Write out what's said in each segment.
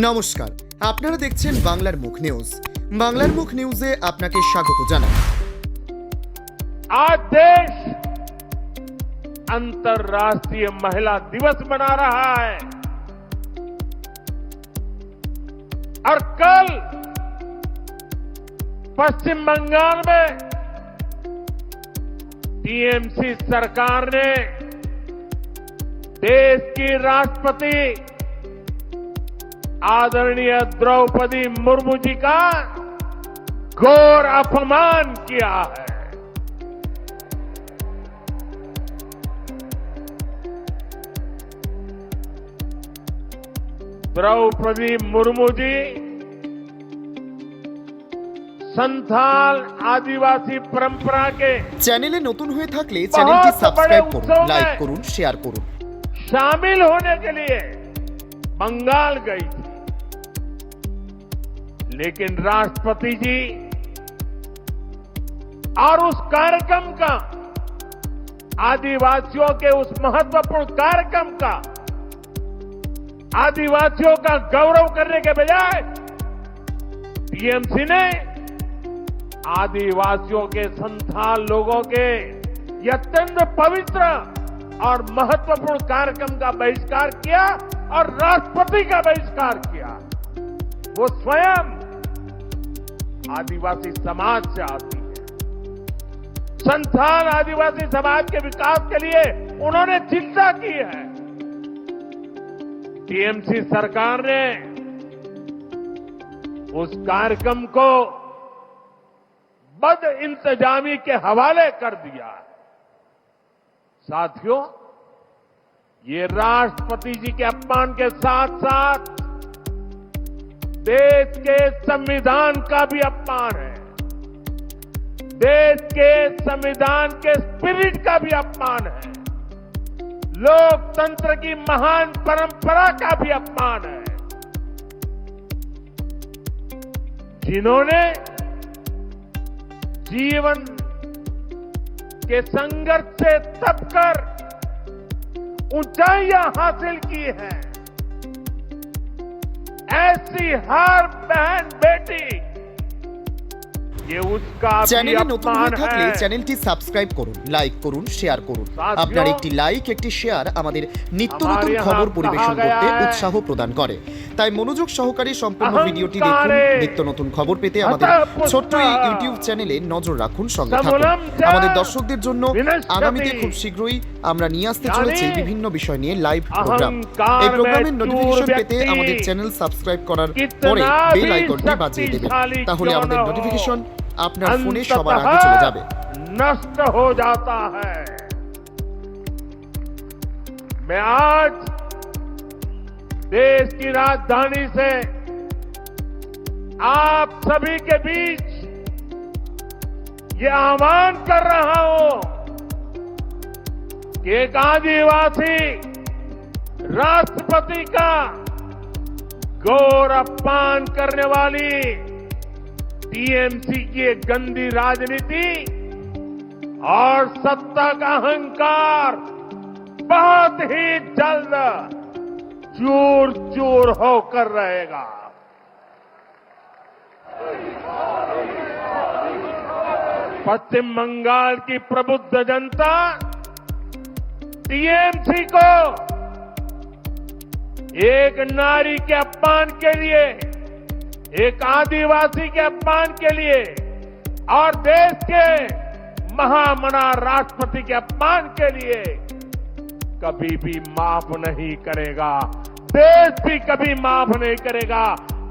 নমস্কার, আপনারা দেখছেন বাংলার মুখ নিউজ। বাংলার মুখ নিউজে আপনাকে স্বাগত জানাই। आज देश अंतर्राष्ट्रीय महिला दिवस मना रहा है और कल पश्चिम बंगाल में टीएमसी सरकार ने देश की राष्ट्रपति आदरणीय द्रौपदी मुर्मू जी का घोर अपमान किया है। द्रौपदी मुर्मू जी संथाल आदिवासी परंपरा के চ্যানেলে নতুন হয়ে থাকলে চ্যানেলটি সাবস্ক্রাইব করুন, লাইক করুন, শেয়ার করুন। शामिल होने के लिए बंगाल गई थी, लेकिन राष्ट्रपति जी और उस कार्यक्रम का, आदिवासियों के उस महत्वपूर्ण कार्यक्रम का, आदिवासियों का गौरव करने के बजाय टीएमसी ने आदिवासियों के संथाल लोगों के ये अत्यंत पवित्र और महत्वपूर्ण कार्यक्रम का बहिष्कार किया और राष्ट्रपति का बहिष्कार किया। वो स्वयं आदिवासी समाज से आती है। संथाल आदिवासी समाज के विकास के लिए उन्होंने चिंता की है। टीएमसी सरकार ने उस कार्यक्रम को बद इंतजामी के हवाले कर दिया। साथियों, ये राष्ट्रपति जी के अपमान के साथ साथ देश के संविधान का भी अपमान है, देश के संविधान के स्पिरिट का भी अपमान है, लोकतंत्र की महान परंपरा का भी अपमान है। जिन्होंने जीवन के संघर्ष से तपकर ऊंचाइयां हासिल की हैं, ऐसी हर बहन बेटी ये उसका চ্যানেলে নতুন হয়ে अपमान থাকলে है। চ্যানেলটি সাবস্ক্রাইব করুন, লাইক করুন, শেয়ার করুন। আপনার একটি লাইক, একটি শেয়ার আমাদের নিত্য নতুন খবর পরিবেশন করতে উৎসাহ প্রদান করে। তাই মনোযোগ সহকারে সম্পূর্ণ ভিডিওটি দেখুন। নিত্য নতুন খবর পেতে আমাদের ছোট্ট এই ইউটিউব চ্যানেলে নজর রাখুন, সঙ্গে থাকুন। আমাদের দর্শকদের জন্য আগামীতে খুব শীঘ্রই আমরা নিয়ে আসতে চলেছি বিভিন্ন বিষয় নিয়ে লাইভ প্রোগ্রাম। এই প্রোগ্রামের নোটিফিকেশন পেতে আমাদের চ্যানেল সাবস্ক্রাইব করার পরে বেল আইকনটি বাজিয়ে দেবেন, তাহলে আমাদের নোটিফিকেশন আপনার ফোনে সবার আগে চলে যাবে। नष्ट हो जाता है। मैं आज देश की राजधानी से आप सभी के बीच ये आह्वान कर रहा हूं कि एक आदिवासी राष्ट्रपति का घोर अपमान करने वाली टीएमसी की एक गंदी राजनीति और सत्ता का अहंकार बहुत ही जल्द चूर चूर होकर रहेगा। पश्चिम बंगाल की प्रबुद्ध जनता टीएमसी को एक नारी के अपमान के लिए, एक आदिवासी के अपमान के लिए और देश के महामना राष्ट्रपति के अपमान के लिए कभी भी माफ नहीं करेगा। देश भी कभी माफ नहीं करेगा।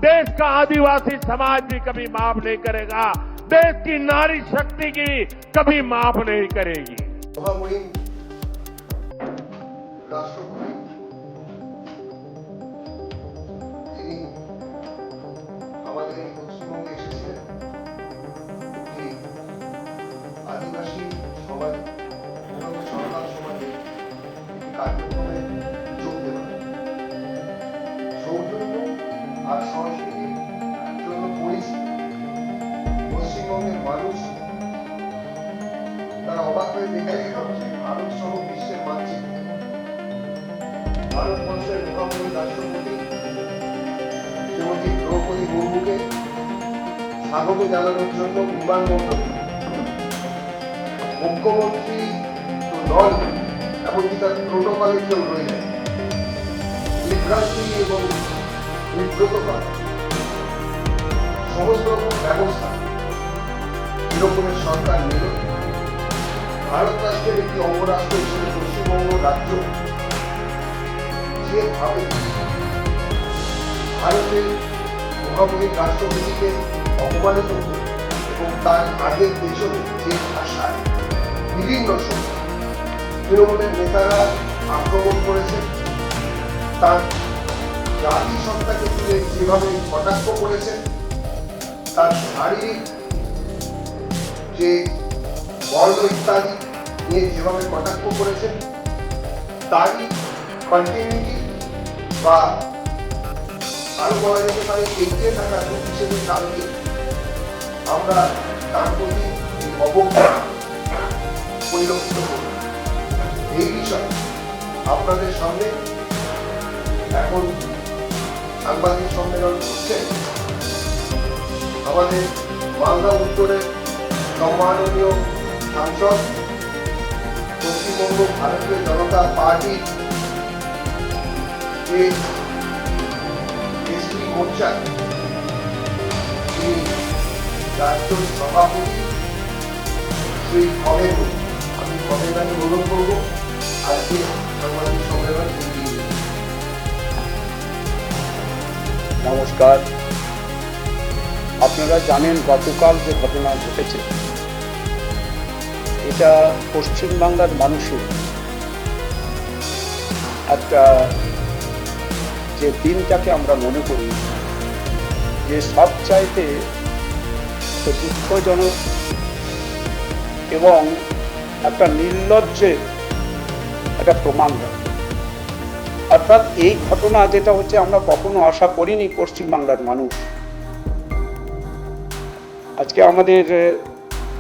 देश का आदिवासी समाज भी कभी माफ नहीं करेगा। देश की नारी शक्ति की कभी माफ नहीं करेगी। মহামহিম রাষ্ট্রপতি তিনি আমাদের এই পশ্চিমবঙ্গে এসেছিলেন একটি আদিবাসী সমাজ এবং সরকার সমাজে একটি কার্যক্রমে যোগ দেওয়া, সৌজন্য আর সংস্কৃতির জন্য পরিচিত পশ্চিমবঙ্গের মানুষ তারা অবাক হয়ে দেখে ভারত সহ বিশ্বের মানচিত্রে ভারতবর্ষের মহামহিম রাষ্ট্রপতি স্বাগত জানানোর জন্য বিমানবন্দরে মুখ্যমন্ত্রী তো নন, এমনকি তার প্রোটোকলে কেউ রইলেন। বিভ্রান্তি এবং বিব্রতকর সমস্ত রকম ব্যবস্থা এরকমের সরকার নিল। ভারত রাষ্ট্রের একটি অঙ্গরাষ্ট্র হিসেবে পশ্চিমবঙ্গ রাজ্য যেভাবে ভারতের মহামহিম রাষ্ট্রপতিকে অপমানিত করে এবং তার আগের পেছনে যে ভাষায় বিভিন্ন সময় তৃণমূলের নেতারা আক্রমণ করেছেন, তার জাতিসত্তাকে তুলে যেভাবে কটাক্ষ করেছেন, তার শারীরিক যে বর্ণ ইত্যাদি নিয়ে যেভাবে কটাক্ষ করেছেন, তারই কন্টিনিউটি বা আরো বলা যেতে পারে এগিয়ে থাকা রূপ হিসেবে কালকে আমরা তার প্রতি অবজ্ঞা পরিলক্ষিত করি। এই বিষয়ে আপনাদের সামনে এখন সাংবাদিক সম্মেলন হচ্ছে আমাদের মালদা উত্তরের সম্মাননীয় সাংসদ, পশ্চিমবঙ্গ ভারতীয় জনতা পার্টি যে এসপি মোর্চা তিনি রাজ্য সভাপতি শ্রী খগেন, আমি খগেনকে অনুরোধ করব আজকে সাংবাদিক সম্মেলন এগিয়ে নিতে। নমস্কার। আপনারা জানেন গতকাল যে ঘটনা ঘটেছে, এটা পশ্চিমবাংলার মানুষের একটা যে দিনটাকে আমরা মনে করি যে সবচাইতে দুঃখজনক এবং একটা নির্লজ্জের একটা প্রমাণ দেয়। অর্থাৎ এই ঘটনা যেটা হচ্ছে আমরা কখনো আশা করিনি পশ্চিমবাংলার মানুষ। আজকে আমাদের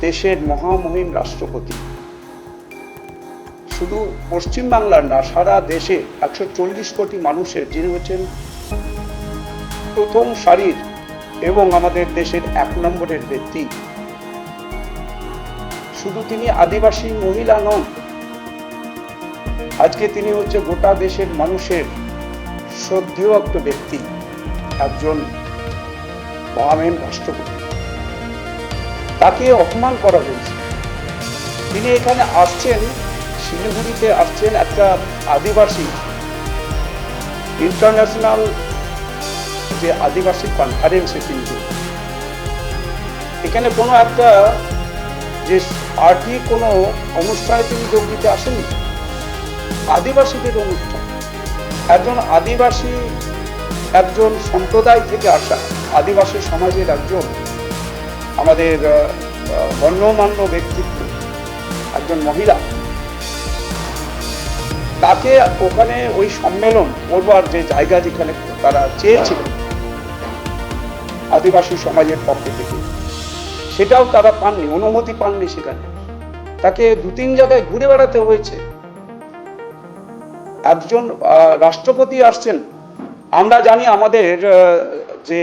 দেশের মহামহিম রাষ্ট্রপতি শুধু পশ্চিমবাংলার না, সারা দেশে 140 কোটি মানুষের যিনি হচ্ছেন প্রথম সারির এবং আমাদের দেশের 1 নম্বরের ব্যক্তি। শুধু তিনি আদিবাসী মহিলা নন, আজকে তিনি হচ্ছে গোটা দেশের মানুষের শ্রদ্ধেয় একটা ব্যক্তি, একজন মহামহিম রাষ্ট্রপতি। তাকে অপমান করা হয়েছে। তিনি এখানে আসছেন, শিলিগুড়িতে আসছেন একটা আদিবাসী ইন্টারন্যাশনাল যে আদিবাসী কনফারেন্সে কিন্তু এখানে কোনো একটা যে পার্টি কোনো অনুষ্ঠানে তিনি যোগ দিতে আসেনি, আদিবাসীদের অনুষ্ঠান। একজন আদিবাসী, একজন সম্প্রদায় থেকে আসা আদিবাসী সমাজের একজন আমাদের গণ্যমান্য ব্যক্তিত্ব, একজন মহিলা, তাকে ওখানে ওই সম্মেলন করবার যে জায়গা যেখানে তারা চেয়েছিলেন আদিবাসী সমাজের পক্ষ থেকে, সেটাও তারা পাননি, অনুমতি পাননি। সেখানে তাকে 2-3 জায়গায় ঘুরে বেড়াতে হয়েছে। একজন রাষ্ট্রপতি আসছেন, আমরা জানি আমাদের যে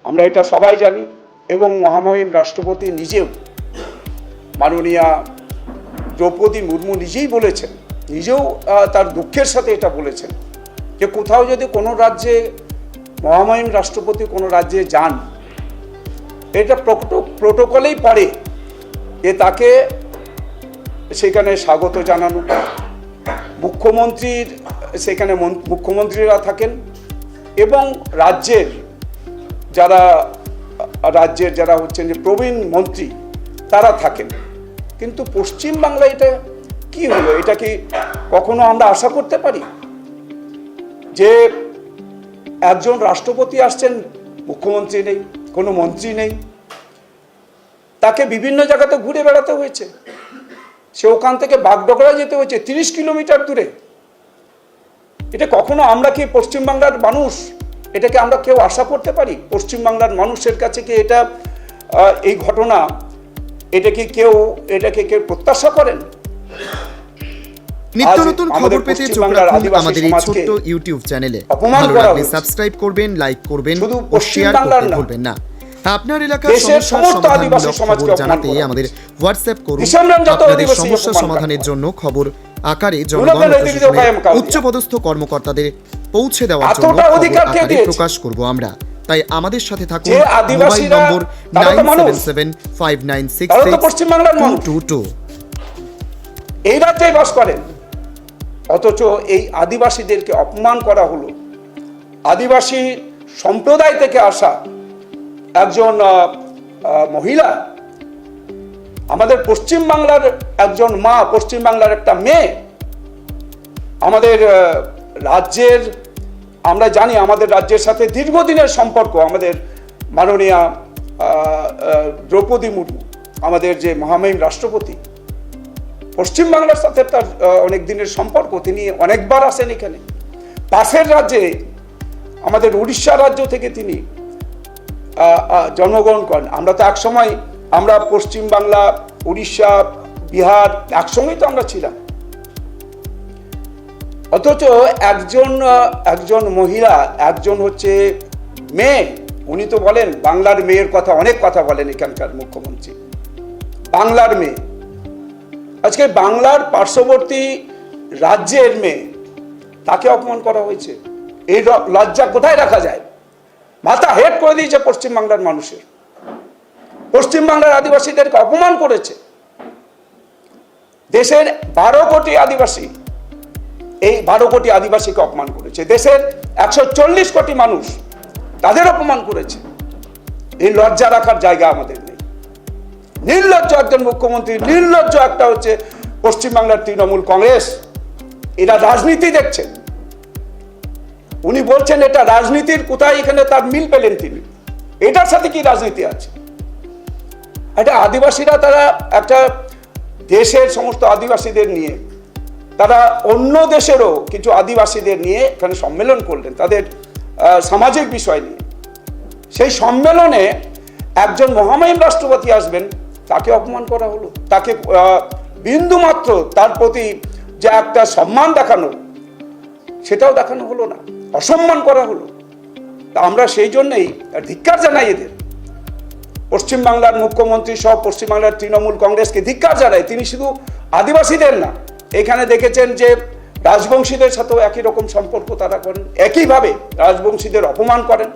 আমরা এটা সবাই জানি এবং মহামহিম রাষ্ট্রপতি নিজেও মাননীয়া দ্রৌপদী মুর্মু নিজেই বলেছেন, নিজেও তার দুঃখের সাথে এটা বলেছেন যে কোথাও যদি কোনো রাজ্যে মহামহিম রাষ্ট্রপতি কোনো রাজ্যে যান, এটা প্রোটোকলেই পড়ে যে তাকে সেখানে স্বাগত জানানো। মুখ্যমন্ত্রীর সেখানে মুখ্যমন্ত্রীরা থাকেন এবং রাজ্যের যারা হচ্ছেন যে প্রবীণ মন্ত্রী তারা থাকেন। কিন্তু পশ্চিমবাংলায় এটা কি হলো? এটা কি কখনো আমরা আশা করতে পারি যে একজন রাষ্ট্রপতি আসছেন, মুখ্যমন্ত্রী নেই, কোনো মন্ত্রী নেই, তাকে বিভিন্ন জায়গাতে ঘুরে বেড়াতে হয়েছে, সে ওখান থেকে বাগডোগরা যেতে হয়েছে 30 কিলোমিটার দূরে। এটা কখনো আমরা কি পশ্চিমবাংলার মানুষ এটাকে আমরা কেউ আশা করতে পারি? পশ্চিমবাংলার মানুষের কাছে কি এটা এই ঘটনা এটাকে কেউ প্রত্যাশা করেন? নিত্য নতুন খবর পেতে চোখ রাখুন আমাদের এই ছোট্ট ইউটিউব চ্যানেলে। ভালো লাগলে সাবস্ক্রাইব করবেন, লাইক করবেন, শেয়ার করতে ভুলবেন না। আপনার এলাকার দেশের সমস্যার সমস্ত আদিবাসী সমাধানমূলক সমাজকে খবর অপমান জানাতে করা আমাদের হোয়াটসঅ্যাপ করুন। ইসলামরাম যত আপনাদের আদিবাসী সমস্যা অপমান সমাধানের করা। জন্য খবর আকারে দুর্লভ জনগণ ও নৈতিক প্রশাসনের কায়েম কাউদিয়া। উচ্চপদস্থ কর্মকর্তাদের পৌঁছে দেওয়ার এতটা জন্য খবর অধিকার কে আকারে দিয়েছে? প্রকাশ করব আমরা। তাই আমাদের সাথে থাকুন। যে মোবাইল আদিবাসীরা নম্বর তারা তো মানুষ। 9775966222। তারা তো পশ্চিমবাংলার মানুষ। এই রাজ্যেই বাস করেন, অথচ এই আদিবাসীদেরকে অপমান করা হলো। আদিবাসী সম্প্রদায় থেকে আসা একজন মহিলা, আমাদের পশ্চিমবাংলার একজন মা, পশ্চিমবাংলার একটা মেয়ে, আমাদের রাজ্যের, আমরা জানি আমাদের রাজ্যের সাথে দীর্ঘদিনের সম্পর্ক। আমাদের মাননীয়া দ্রৌপদী মুর্মু, আমাদের যে মহামহিম রাষ্ট্রপতি, পশ্চিমবাংলার সাথে তার অনেক দিনের সম্পর্ক। তিনি অনেকবার আসেন এখানে। পাশের রাজ্যে আমাদের উড়িষ্যা রাজ্য থেকে তিনি জন্মগ্রহণ করেন। আমরা তো একসময় আমরা পশ্চিমবাংলা, উড়িষ্যা, বিহার একসঙ্গেই তো আমরা ছিলাম। অথচ একজন মহিলা, একজন হচ্ছে মেয়ে, উনি তো বলেন বাংলার মেয়ের কথা, অনেক কথা বলেন এখানকার মুখ্যমন্ত্রী, বাংলার মেয়ে। আজকে বাংলার পার্শ্ববর্তী রাজ্যের মেয়ে, তাকে অপমান করা হয়েছে। এই লজ্জা কোথায় রাখা যায়? মাথা হেট করে দিয়েছে পশ্চিমবাংলার মানুষের। পশ্চিমবাংলার আদিবাসীদেরকে অপমান করেছে। দেশের 12 কোটি আদিবাসী, এই 12 কোটি আদিবাসীকে অপমান করেছে। দেশের 140 কোটি মানুষ, তাদের অপমান করেছে। এই লজ্জা রাখার জায়গা আমাদের নেই। নির্লজ্জ একজন মুখ্যমন্ত্রী, নির্লজ্জ একটা হচ্ছে পশ্চিমবাংলার তৃণমূল কংগ্রেস। এরা রাজনীতি দেখছেন। উনি বলছেন এটা রাজনীতির, কোথায় এখানে তার মিল পেলেন তিনি? এটার সাথে কি রাজনীতি আছে? এটা আদিবাসীরা, তারা একটা দেশের সমস্ত আদিবাসীদের নিয়ে, তারা অন্য দেশেরও কিছু আদিবাসীদের নিয়ে এখানে সম্মেলন করলেন, তাদের সামাজিক বিষয় নিয়ে। সেই সম্মেলনে একজন মহামহিম রাষ্ট্রপতি আসবেন, তাকে অপমান করা হলো। তাকে বিন্দুমাত্র তার প্রতি যে একটা সম্মান দেখানো, সেটাও দেখানো হলো না, অসম্মান করা হলো। তা আমরা সেই জন্যই ধিক্কার জানাই এদের। পশ্চিমবাংলার মুখ্যমন্ত্রী সহ পশ্চিমবাংলার তৃণমূল কংগ্রেসকে ধিক্কার জানায়। তিনি শুধু আদিবাসীদের না, এখানে দেখেছেন যে রাজবংশীদের সাথেও একই রকম সম্পর্ক তারা করেন, একইভাবে রাজবংশীদের অপমান করেন,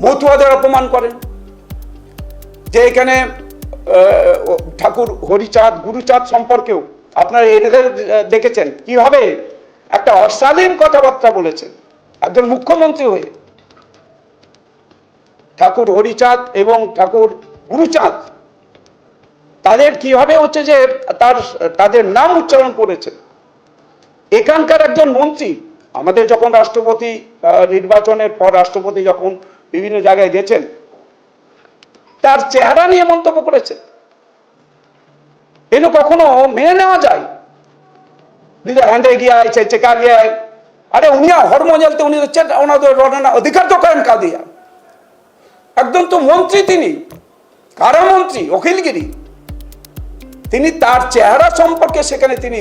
মতুয়াদের অপমান করেন। যে এখানে ঠাকুর হরিচাঁদ, গুরুচাঁদ সম্পর্কেও আপনারা এদের দেখেছেন কিভাবে একটা অশালীন কথাবার্তা বলেছেন একজন মুখ্যমন্ত্রী হয়ে। ঠাকুর হরিচাঁদ এবং ঠাকুর গুরুচাঁদ, তাদের কিভাবে হচ্ছে যে তাদের নাম উচ্চারণ করেছেন। এখানকার একজন মন্ত্রী, আমাদের যখন রাষ্ট্রপতি নির্বাচনের পর রাষ্ট্রপতি যখন বিভিন্ন জায়গায় গেছেন, তার চেহারা নিয়ে মন্তব্য করেছেন। এগুলো কখনো মেনে নেওয়া যায়? হ্যান্ডে গিয়া চেকা গিয়া, আরে উনি হরমো জ্বলতে, উনি ওনাদের অধিকার তো কায়েম কা দিয়া। একদম তো মন্ত্রী, তিনি কারামন্ত্রী, অখিলগিরি। তিনি তার চেহারা সম্পর্কে সেখানে তিনি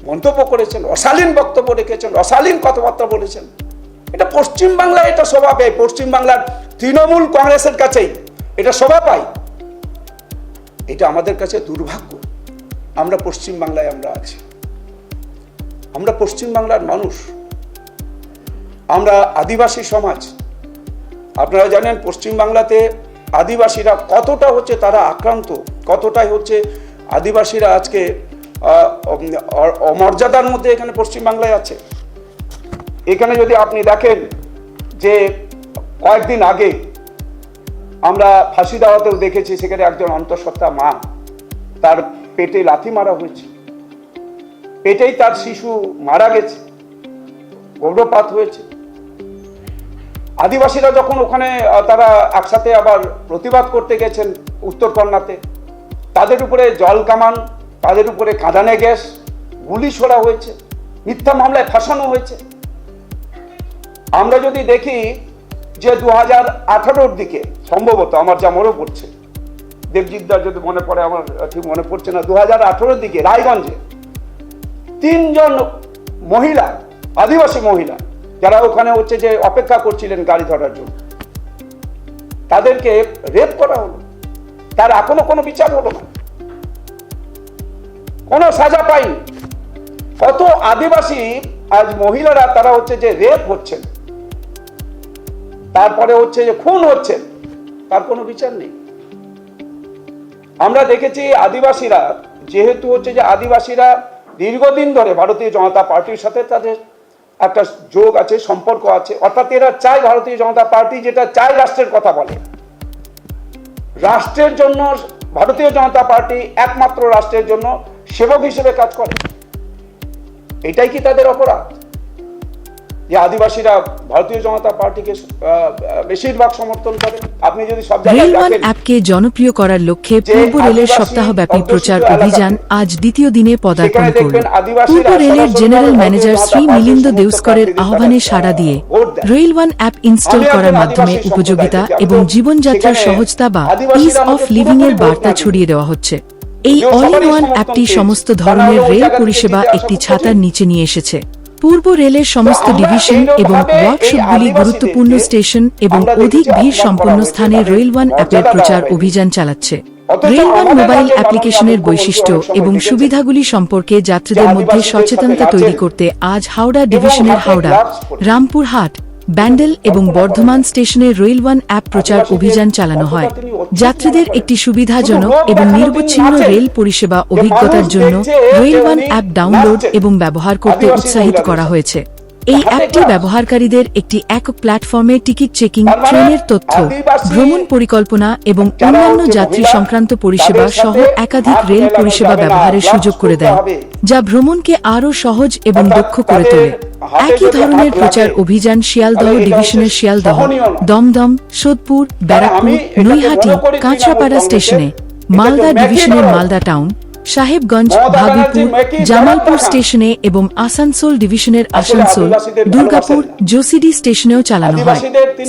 মন্তব্য করেছেন, অশালীন বক্তব্য রেখেছেন, অশালীন কথাবার্তা বলেছেন। এটা পশ্চিমবাংলায় এটা শোভা পায়, পশ্চিমবাংলার তৃণমূল কংগ্রেসের কাছেই এটা শোভা পায়। এটা আমাদের কাছে দুর্ভাগ্য। আমরা পশ্চিমবাংলায় আমরা আছি, আমরা পশ্চিমবাংলার মানুষ, আমরা আদিবাসী সমাজ। আপনারা জানেন পশ্চিমবাংলাতে আদিবাসীরা কতটা হচ্ছে তারা আক্রান্ত, কতটাই হচ্ছে আদিবাসীরা আজকে অমর্যাদার মধ্যে এখানে পশ্চিমবাংলায় আছে। এখানে যদি আপনি দেখেন যে কয়েকদিন আগে আমরা ফাঁসি দেওয়াতেও দেখেছি, সেখানে একজন অন্তঃসত্ত্বা মা, তার পেটে লাথি মারা হয়েছে, পেটেই তার শিশু মারা গেছে, গর্ভপাত হয়েছে। আদিবাসীরা যখন ওখানে তারা একসাথে আবার প্রতিবাদ করতে গেছেন উত্তরকন্যাতে, তাদের উপরে জল কামান, তাদের উপরে কাঁদানে গ্যাস, গুলি ছোড়া হয়েছে, মিথ্যা মামলায় ফাঁসানো হয়েছে। আমরা যদি দেখি যে 2018-র দিকে, সম্ভবত আমার যা মনে পড়ছে, দেবজিৎদার যদি মনে পড়ে, আমার ঠিক মনে পড়ছে না, 2018-র দিকে রায়গঞ্জে 3 জন মহিলা, আদিবাসী মহিলা, যারা ওখানে হচ্ছে যে অপেক্ষা করছিলেন গাড়ি ধরার জন্য, তাদেরকে রেপ করা হলো, তার এখনো কোনো বিচার হলো না, কোনো সাজা পায়নি। কত আদিবাসী আজ মহিলারা তারা হচ্ছে যে রেপ হচ্ছেন, তারপরে হচ্ছে যে খুন হচ্ছেন, তার কোনো বিচার নেই। আমরা দেখেছি আদিবাসীরা, যেহেতু হচ্ছে যে আদিবাসীরা দীর্ঘদিন ধরে ভারতীয় জনতা পার্টির সাথে তাদের একটা যোগ আছে, সম্পর্ক আছে, অর্থাৎ এরা চায়, ভারতীয় জনতা পার্টি যেটা চায় রাষ্ট্রের কথা বলে, রাষ্ট্রের জন্য ভারতীয় জনতা পার্টি একমাত্র রাষ্ট্রের জন্য সেবক হিসেবে কাজ করে। এটাই কি তাদের অপরাধ যে আদিবাসীরা ভারতীয় জনতা পার্টিকে বেশিরভাগ সমর্থন করে? আপনি যদি সব জায়গায় রেল ওয়ান দেখেন, অ্যাপকে জনপ্রিয় করার লক্ষ্যে পূর্ব রেলের সপ্তাহব্যাপী প্রচার অভিযান আজ দ্বিতীয় দিনে পদার্পণ করল। পূর্ব রেলের জেনারেল ম্যানেজার শ্রী মিলিন্দ দেউস্করের আহ্বানে সাড়া দিয়ে রেল ওয়ান অ্যাপ ইনস্টল করার মাধ্যমে উপযোগিতা এবং জীবনযাত্রার সহজতা বা ইজ অফ লিভিং এর বার্তা ছড়িয়ে দেওয়া হচ্ছে। এই অল ইন ওয়ান অ্যাপটি সমস্ত ধরনের রেল পরিষেবা একটি ছাতার নিচে নিয়ে এসেছে। পূর্ব রেলের সমস্ত ডিভিশন এবং ওয়ার্কশপগুলি গুরুত্বপূর্ণ স্টেশন এবং অধিক ভিড় সম্পন্ন স্থানে রেল ওয়ান অ্যাপের প্রচার অভিযান চালাচ্ছে। রেল ওয়ান মোবাইল অ্যাপ্লিকেশনের বৈশিষ্ট্য এবং সুবিধাগুলি সম্পর্কে যাত্রীদের মধ্যে সচেতনতা তৈরি করতে আজ হাওড়া ডিভিশনের হাওড়া, রামপুরহাট, ব্যান্ডেল এবং বর্ধমান স্টেশনে রেল ওয়ান অ্যাপ প্রচার অভিযান চালানো হয়। যাত্রীদের একটি সুবিধাজনক এবং নিরবচ্ছিন্ন রেল পরিষেবা অভিজ্ঞতার জন্য রেল ওয়ান অ্যাপ ডাউনলোড এবং ব্যবহার করতে উৎসাহিত করা হয়েছে। এই অ্যাপটি ব্যবহারকারীদের একটি একক প্ল্যাটফর্মে টিকিট চেকিং, ট্রেনের তথ্য, ভ্রমণ পরিকল্পনা এবং অন্যান্য যাত্রী সংক্রান্ত পরিষেবা সহ একাধিক রেল পরিষেবা ব্যবহারের সুযোগ করে দেয়, যা ভ্রমণকে আরও সহজ এবং দক্ষ করে তোলে। একই ধরনের প্রচার অভিযান শিয়ালদহ ডিভিশনের শিয়ালদহ, দমদম, সোদপুর, ব্যারাকপুর, নৈহাটি, কাঁচরাপাড়া স্টেশনে, মালদা ডিভিশনের মালদা টাউন, সাহেবগঞ্জ, ভাগলপুর, জামালপুর স্টেশনে এবং আসানসোল ডিভিশনের আসানসোল, দুর্গাপুর, জোসিডি স্টেশনেও চালানো হয়।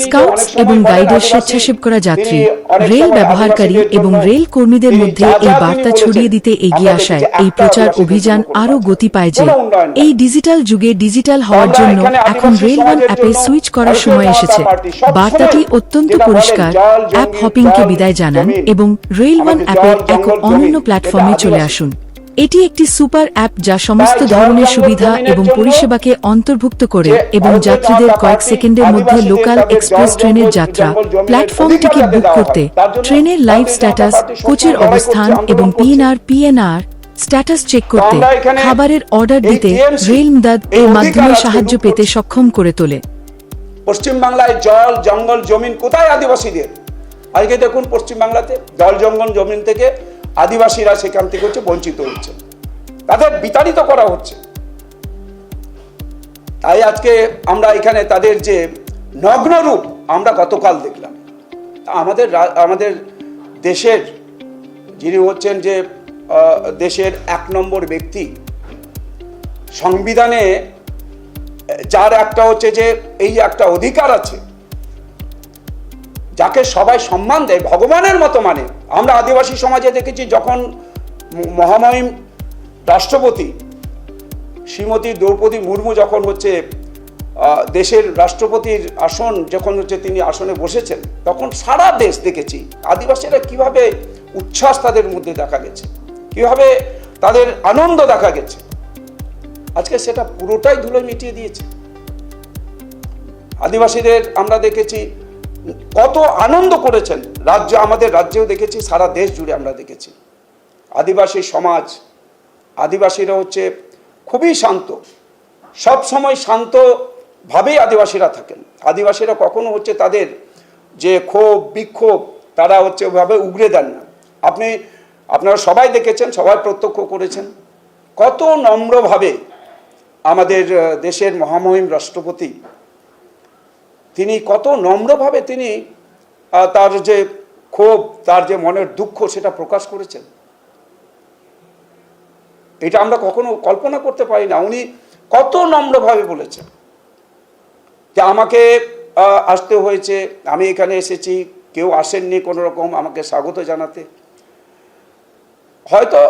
স্কাউটস এবং গাইডের স্বেচ্ছাসেব করা যাত্রী, রেল ব্যবহারকারী এবং রেল কর্মীদের মধ্যে এই বার্তা ছড়িয়ে দিতে এগিয়ে আসায় এই প্রচার অভিযান আরও গতি পায় যে এই ডিজিটাল যুগে ডিজিটাল হওয়ার জন্য এখন রেল ওয়ান অ্যাপে সুইচ করার সময় এসেছে। বার্তাটি অত্যন্ত পরিষ্কার, অ্যাপ হপিংকে বিদায় জানান এবং রেল ওয়ান অ্যাপের এক অনন্য প্ল্যাটফর্মে চলে আসুন। এটি একটি সুপার অ্যাপ যা সমস্ত ধরনের সুবিধা এবং পরিষেবাকে অন্তর্ভুক্ত করে এবং যাত্রীদের কয়েক সেকেন্ডের মধ্যে লোকাল এক্সপ্রেস ট্রেনের যাত্রা, প্ল্যাটফর্ম টিকিট বুক করতে, ট্রেনের লাইভ স্ট্যাটাস, কোচের অবস্থান এবং পিএনআর স্ট্যাটাস চেক করতে, খাবারের অর্ডার দিতে রেল মদদ এর মাধ্যমে সাহায্য পেতে সক্ষম করে তোলে। পশ্চিমবাংলায় জল, জঙ্গল, জমিন কোথায় আদিবাসীদের? আজকে দেখুন পশ্চিমবাংলাতে জল, জঙ্গল, জমিন থেকে আদিবাসীরা সেখান থেকে হচ্ছে বঞ্চিত হচ্ছে, তাদের বিতাড়িত করা হচ্ছে। তাই আজকে আমরা এখানে তাদের যে নগ্ন রূপ আমরা গতকাল দেখলাম। আমাদের দেশের যিনি হচ্ছেন যে দেশের 1 নম্বর ব্যক্তি, সংবিধানে যার একটা হচ্ছে যে এই একটা অধিকার আছে, যাকে সবাই সম্মান দেয়, ভগবানের মতো মানে। আমরা আদিবাসী সমাজে দেখেছি যখন মহামহিম রাষ্ট্রপতি শ্রীমতী দ্রৌপদী মুর্মু যখন হচ্ছে দেশের রাষ্ট্রপতির আসন যখন হচ্ছে তিনি আসনে বসেছেন, তখন সারা দেশ দেখেছি আদিবাসীরা কিভাবে উচ্ছ্বাস তাদের মধ্যে দেখা গেছে, কিভাবে তাদের আনন্দ দেখা গেছে। আজকে সেটা পুরোটাই ধুলোয় মিটিয়ে দিয়েছে। আদিবাসীদের আমরা দেখেছি কত আনন্দ করেছেন, আমাদের রাজ্যেও দেখেছি, সারা দেশ জুড়ে আমরা দেখেছি। আদিবাসী সমাজ, আদিবাসীরা হচ্ছে খুবই শান্ত, সব সময় শান্তভাবেই আদিবাসীরা থাকেন। আদিবাসীরা কখনো হচ্ছে তাদের যে ক্ষোভ, বিক্ষোভ তারা হচ্ছে ওভাবে উগরে দেন না। আপনারা সবাই দেখেছেন, সবাই প্রত্যক্ষ করেছেন কত নম্রভাবে আমাদের দেশের মহামহিম রাষ্ট্রপতি তিনি কত নম্রভাবে তিনি তার যে ক্ষোভ, তার যে মনের দুঃখ সেটা প্রকাশ করেছেন। এটা আমরা কখনো কল্পনা করতে পারি না। উনি কত নম্রভাবে বলেছেন যে আমাকে আসতে হয়েছে, আমি এখানে এসেছি, কেউ আসেননি কোনো রকম আমাকে স্বাগত জানাতে। হয়তো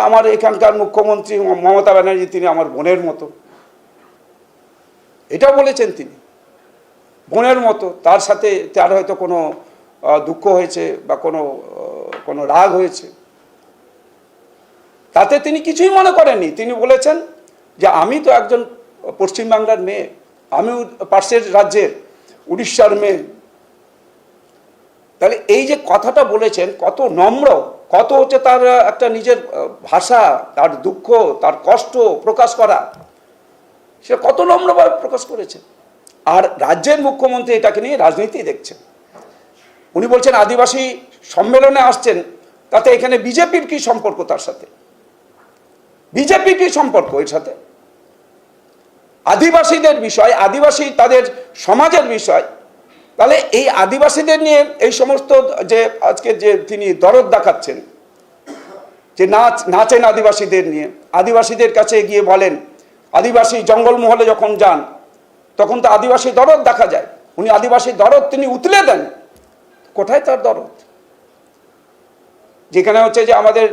আমার এখানকার মুখ্যমন্ত্রী মমতা ব্যানার্জি তিনি আমার বোনের মতো, এটা বলেছেন তিনি। বোনের মতো, তার সাথে তার হয়তো কোনো দুঃখ হয়েছে বা কোনো রাগ হয়েছে, তাতে তিনি কিছুই মনে করেননি। তিনি বলেছেন যে আমি তো একজন পশ্চিমবাংলার মেয়ে, আমি পাশের রাজ্যের উড়িষ্যার মেয়ে। তাহলে এই যে কথাটা বলেছেন, কত নম্র, কত হচ্ছে তার একটা নিজের ভাষা, তার দুঃখ, তার কষ্ট প্রকাশ করা, সে কত নম্রভাবে প্রকাশ করেছে। আর রাজ্যের মুখ্যমন্ত্রী এটাকে নিয়ে রাজনীতি দেখছেন। উনি বলছেন আদিবাসী সম্মেলনে আসছেন, তাতে এখানে বিজেপির কি সম্পর্ক? তার সাথে বিজেপির কি সম্পর্ক এর সাথে? আদিবাসীদের বিষয়, আদিবাসী তাদের সমাজের বিষয়। তাহলে এই আদিবাসীদের নিয়ে এই সমস্ত যে আজকে যে তিনি দরদ দেখাচ্ছেন, যে নাচেন আদিবাসীদের নিয়ে, আদিবাসীদের কাছে গিয়ে বলেন, আদিবাসী জঙ্গলমহলে যখন যান তখন তো আদিবাসী দরদ দেখা যায়। উনি আদিবাসী দরদ তিনি উতলে দেন। কোথায় তার দরদ? যেখানে হচ্ছে যে আমাদের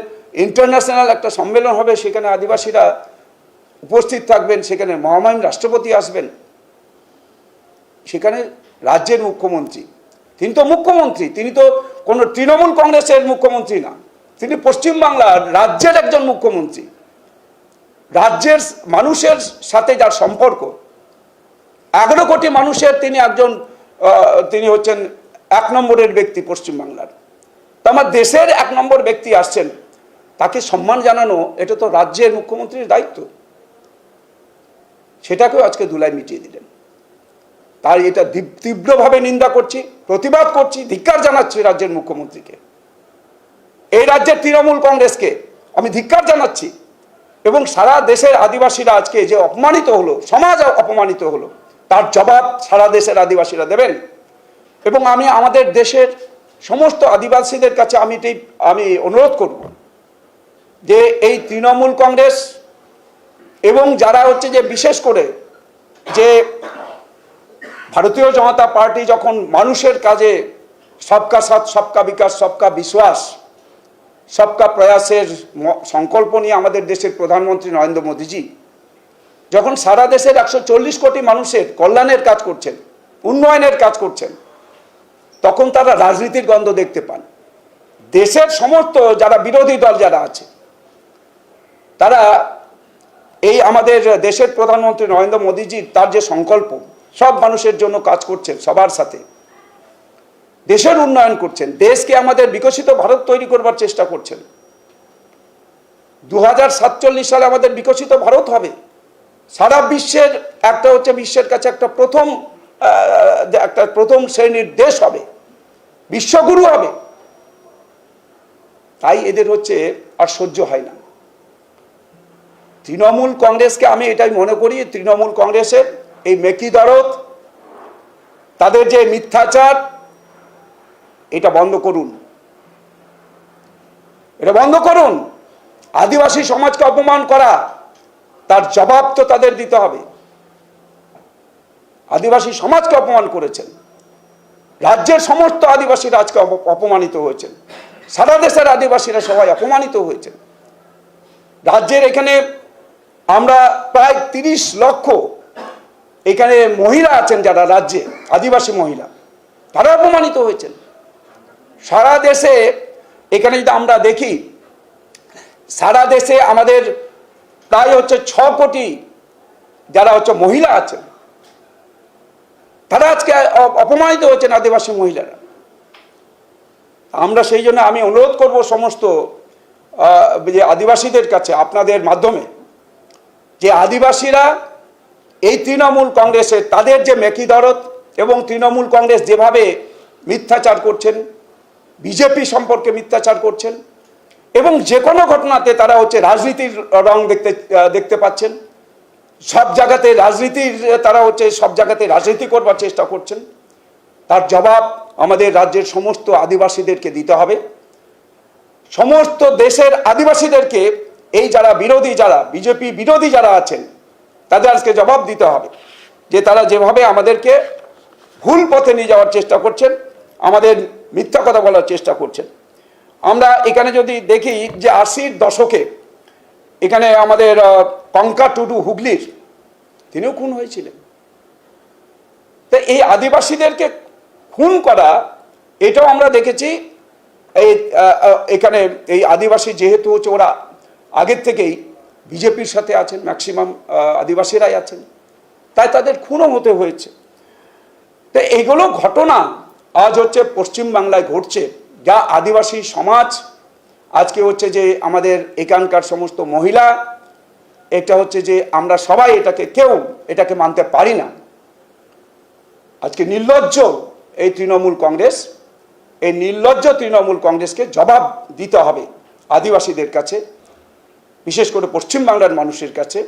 ইন্টারন্যাশনাল একটা সম্মেলন হবে, সেখানে আদিবাসীরা উপস্থিত থাকবেন, সেখানে মহামহিম রাষ্ট্রপতি আসবেন, সেখানে রাজ্যের মুখ্যমন্ত্রী, তিনি তো মুখ্যমন্ত্রী, তিনি তো কোনো তৃণমূল কংগ্রেসের মুখ্যমন্ত্রী না, তিনি পশ্চিমবাংলার রাজ্যের একজন মুখ্যমন্ত্রী। রাজ্যের মানুষের সাথে যার সম্পর্ক, 11 কোটি মানুষের তিনি একজন, তিনি হচ্ছেন 1 নম্বরের ব্যক্তি পশ্চিমবাংলার। তো আমার দেশের 1 নম্বর ব্যক্তি আসছেন, তাকে সম্মান জানানো এটা তো রাজ্যের মুখ্যমন্ত্রীর দায়িত্ব। সেটাকেও আজকে ধুলায় মিটিয়ে দিলেন। তাই এটা তীব্রভাবে নিন্দা করছি, প্রতিবাদ করছি, ধিক্কার জানাচ্ছি রাজ্যের মুখ্যমন্ত্রীকে, এই রাজ্যের তৃণমূল কংগ্রেসকে আমি ধিক্কার জানাচ্ছি। এবং সারা দেশের আদিবাসীরা আজকে যে অপমানিত হলো, সমাজ অপমানিত হলো, তার জবাব সারা দেশের আদিবাসীরা দেবেন। এবং আমি আমাদের দেশের সমস্ত আদিবাসীদের কাছে আমি অনুরোধ করব যে এই তৃণমূল কংগ্রেস এবং যারা হচ্ছে যে বিশেষ করে যে ভারতীয় জনতা পার্টি যখন মানুষের কাজে সবকা সাথ সবকা বিকাশ সবকা বিশ্বাস সবকা প্রয়াসের সংকল্প নিয়ে আমাদের দেশের প্রধানমন্ত্রী নরেন্দ্র মোদীজি যখন সারা দেশের 140 কোটি মানুষের কল্যাণের কাজ করছেন, উন্নয়নের কাজ করছেন, তখন তারা রাজনীতির গন্ধ দেখতে পান। দেশের সমস্ত যারা বিরোধী দল যারা আছে, তারা এই আমাদের দেশের প্রধানমন্ত্রী নরেন্দ্র মোদীজি তার যে সংকল্প, সব মানুষের জন্য কাজ করছেন, সবার সাথে দেশের উন্নয়ন করছেন, দেশকে আমাদের বিকশিত ভারত তৈরি করবার চেষ্টা করছেন। 2047 সালে আমাদের বিকশিত ভারত হবে, সারা বিশ্বের একটা হচ্ছে বিশ্বের কাছে একটা প্রথম শ্রেণীর দেশ হবে, বিশ্বগুরু হবে। তাই এদের হচ্ছে আর সহ্য হয় না। তৃণমূল কংগ্রেসকে আমি এটাই মনে করি, তৃণমূল কংগ্রেসের এই মেকি দরদ, তাদের যে মিথ্যাচার, এটা বন্ধ করুন, এটা বন্ধ করুন। আদিবাসী সমাজকে অপমান করা, তার জবাব তো তাদের দিতে হবে। আদিবাসী সমাজকে অপমান করেছেন, রাজ্যের সমস্ত আদিবাসীরা আজকে অপমানিত হয়েছেন, সারা দেশের আদিবাসীরা সবাই অপমানিত হয়েছেন। রাজ্যের এখানে আমরা প্রায় 30 লক্ষ এখানে মহিলা আছেন যারা রাজ্যে আদিবাসী মহিলা, তারা অপমানিত হয়েছেন। সারা দেশে এখানে যদি আমরা দেখি, সারা দেশে আমাদের প্রায় হচ্ছে 6 কোটি যারা হচ্ছে মহিলা আছেন, তারা আজকে অপমানিত হয়েছেন, আদিবাসী মহিলারা। আমরা সেই জন্য আমি অনুরোধ করব সমস্ত যে আদিবাসীদের কাছে আপনাদের মাধ্যমে, যে আদিবাসীরা এই তৃণমূল কংগ্রেসের তাদের যে মেকি দরদ এবং তৃণমূল কংগ্রেস যেভাবে মিথ্যাচার করছেন, বিজেপি সম্পর্কে মিথ্যাচার করছেন, এবং যে কোনো ঘটনাতে তারা হচ্ছে রাজনীতির রং দেখতে পাচ্ছেন, সব জায়গাতে রাজনীতির তারা হচ্ছে সব জায়গাতে রাজনীতি করবার চেষ্টা করছেন, তার জবাব আমাদের রাজ্যের সমস্ত আদিবাসীদেরকে দিতে হবে। সমস্ত দেশের আদিবাসীদেরকে এই যারা বিরোধী, যারা বিজেপি বিরোধী যারা আছেন, তাদের আজকে জবাব দিতে হবে যে তারা যেভাবে আমাদেরকে ভুল পথে নিয়ে যাওয়ার চেষ্টা করছেন, আমাদের মিথ্যা কথা বলার চেষ্টা করছেন। আমরা এখানে যদি দেখি যে 80-র দশকে এখানে আমাদের কঙ্কা টুডু হুগলির, তিনিও খুন হয়েছিলেন। তো এই আদিবাসীদেরকে খুন করা, এটাও আমরা দেখেছি। এই এখানে এই আদিবাসী যেহেতু হচ্ছে ওরা আগের থেকেই বিজেপির সাথে আছেন, ম্যাক্সিমাম আদিবাসীরাই আছেন, তাই তাদের খুনও হতে হয়েছে। তো এগুলো ঘটনা আজ হচ্ছে পশ্চিমবাংলায় ঘটছে, যা আদিবাসী সমাজ আজকে হচ্ছে যে আমাদের এখানকার সমস্ত মহিলা, এটা হচ্ছে যে আমরা সবাই এটাকে মানতে পারি না। আজকে নির্লজ্জ এই তৃণমূল কংগ্রেস, এই নির্লজ্জ তৃণমূল কংগ্রেসকে জবাব দিতে হবে আদিবাসীদের কাছে, বিশেষ করে পশ্চিমবাংলার মানুষের কাছে,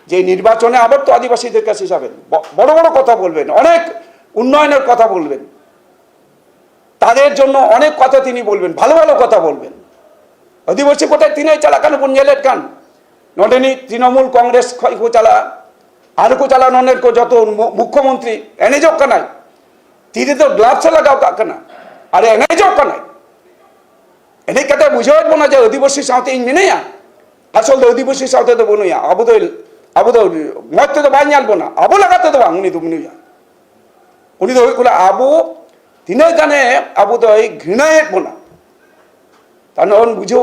যে নির্বাচনে আবার তো আদিবাসীদের কাছে যাবেন, বড় বড় কথা বলবেন, অনেক উন্নয়নের কথা বলবেন, তাদের জন্য অনেক কথা তিনি বলবেন, ভালো ভালো কথা বলবেন। আদিবাসী কোথায় তিনি চালাকান পুঞ্জেলের কান নটেনি তৃণমূল কংগ্রেস খো চালা আর কো চালা ননের কো যত মুখ্যমন্ত্রী এনে যোগ কানায় তিনি তো গ্লাভস লাগাও কানা আরে এনে যোগ কানায় এনে কাতে বুঝাইবো না যে আদিবাসী সাথে ইন নেয়া আসলে আদিবাসী সাথে তো বনুয়া আবুদো মতে তো বাই আনবো না আবু লাগাতে তো উনি তো উনি তো ওইগুলো আবু তিনে কানে আবু তো ঘৃণায় না, তা নন বুঝো।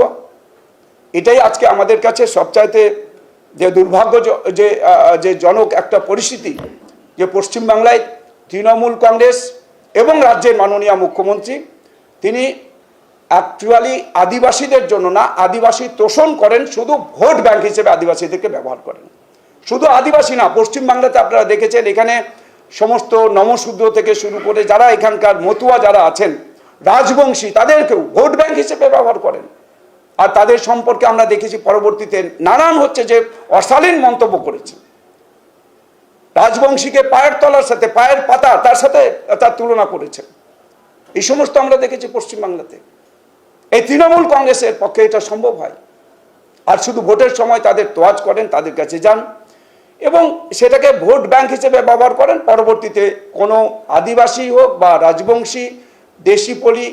এটাই আজকে আমাদের কাছে সবচাইতে যে দুর্ভাগ্য যে জনক একটা পরিস্থিতি, যে পশ্চিমবাংলায় তৃণমূল কংগ্রেস এবং রাজ্যের মাননীয় মুখ্যমন্ত্রী তিনি অ্যাকচুয়ালি আদিবাসীদের জন্য না, আদিবাসী তোষণ করেন, শুধু ভোট ব্যাংক হিসেবে আদিবাসীদেরকে ব্যবহার করেন। শুধু আদিবাসী না, পশ্চিমবাংলাতে আপনারা দেখেছেন এখানে সমস্ত নমশূদ্র থেকে শুরু করে যারা এখানকার মতুয়া যারা আছেন, রাজবংশী, তাদেরকেও ভোট ব্যাংক হিসেবে ব্যবহার করেন। আর তাদের সম্পর্কে আমরা দেখেছি পরবর্তীতে নানান হচ্ছে যে অশালীন মন্তব্য করেছে, রাজবংশীকে পায়ের তলার সাথে, পায়ের পাতা তার সাথে তার তুলনা করেছে। এই সমস্ত আমরা দেখেছি পশ্চিমবাংলাতে। এই তৃণমূল কংগ্রেসের পক্ষে এটা সম্ভব হয়। আর শুধু ভোটের সময় তাদের তোয়াজ করেন, তাদের কাছে যান এবং সেটাকে ভোট ব্যাংক হিসেবে ব্যবহার করেন। পরবর্তীতে কোনো আদিবাসী হোক বা রাজবংশী, দেশিপলি,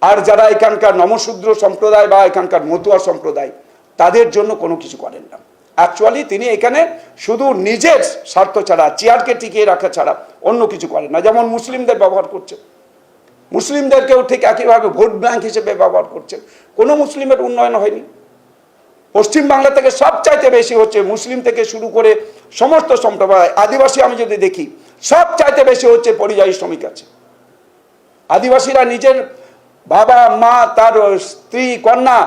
আর যারা এখানকার নমশূদ্র সম্প্রদায় বা এখানকার মতুয়া সম্প্রদায়, তাদের জন্য কোনো কিছু করেন না। অ্যাকচুয়ালি তিনি এখানে শুধু নিজের স্বার্থ ছাড়া, চেয়ারকে টিকিয়ে রাখা ছাড়া অন্য কিছু করেন না। যেমন মুসলিমদের ব্যবহার করছেন, মুসলিমদেরকেও ঠিক একইভাবে ভোট ব্যাংক হিসেবে ব্যবহার করছেন। কোনো মুসলিমের উন্নয়ন হয়নি। পশ্চিমবাংলা থেকে সবচাইতে বেশি হচ্ছে মুসলিম থেকে শুরু করে সমস্ত সম্প্রদায়, আদিবাসী আমি যদি দেখি সবচাইতে বেশি হচ্ছে পরিযায়ী শ্রমিক আছে। আদিবাসীরা নিজের বাবা মা, তার স্ত্রী, কন্যা,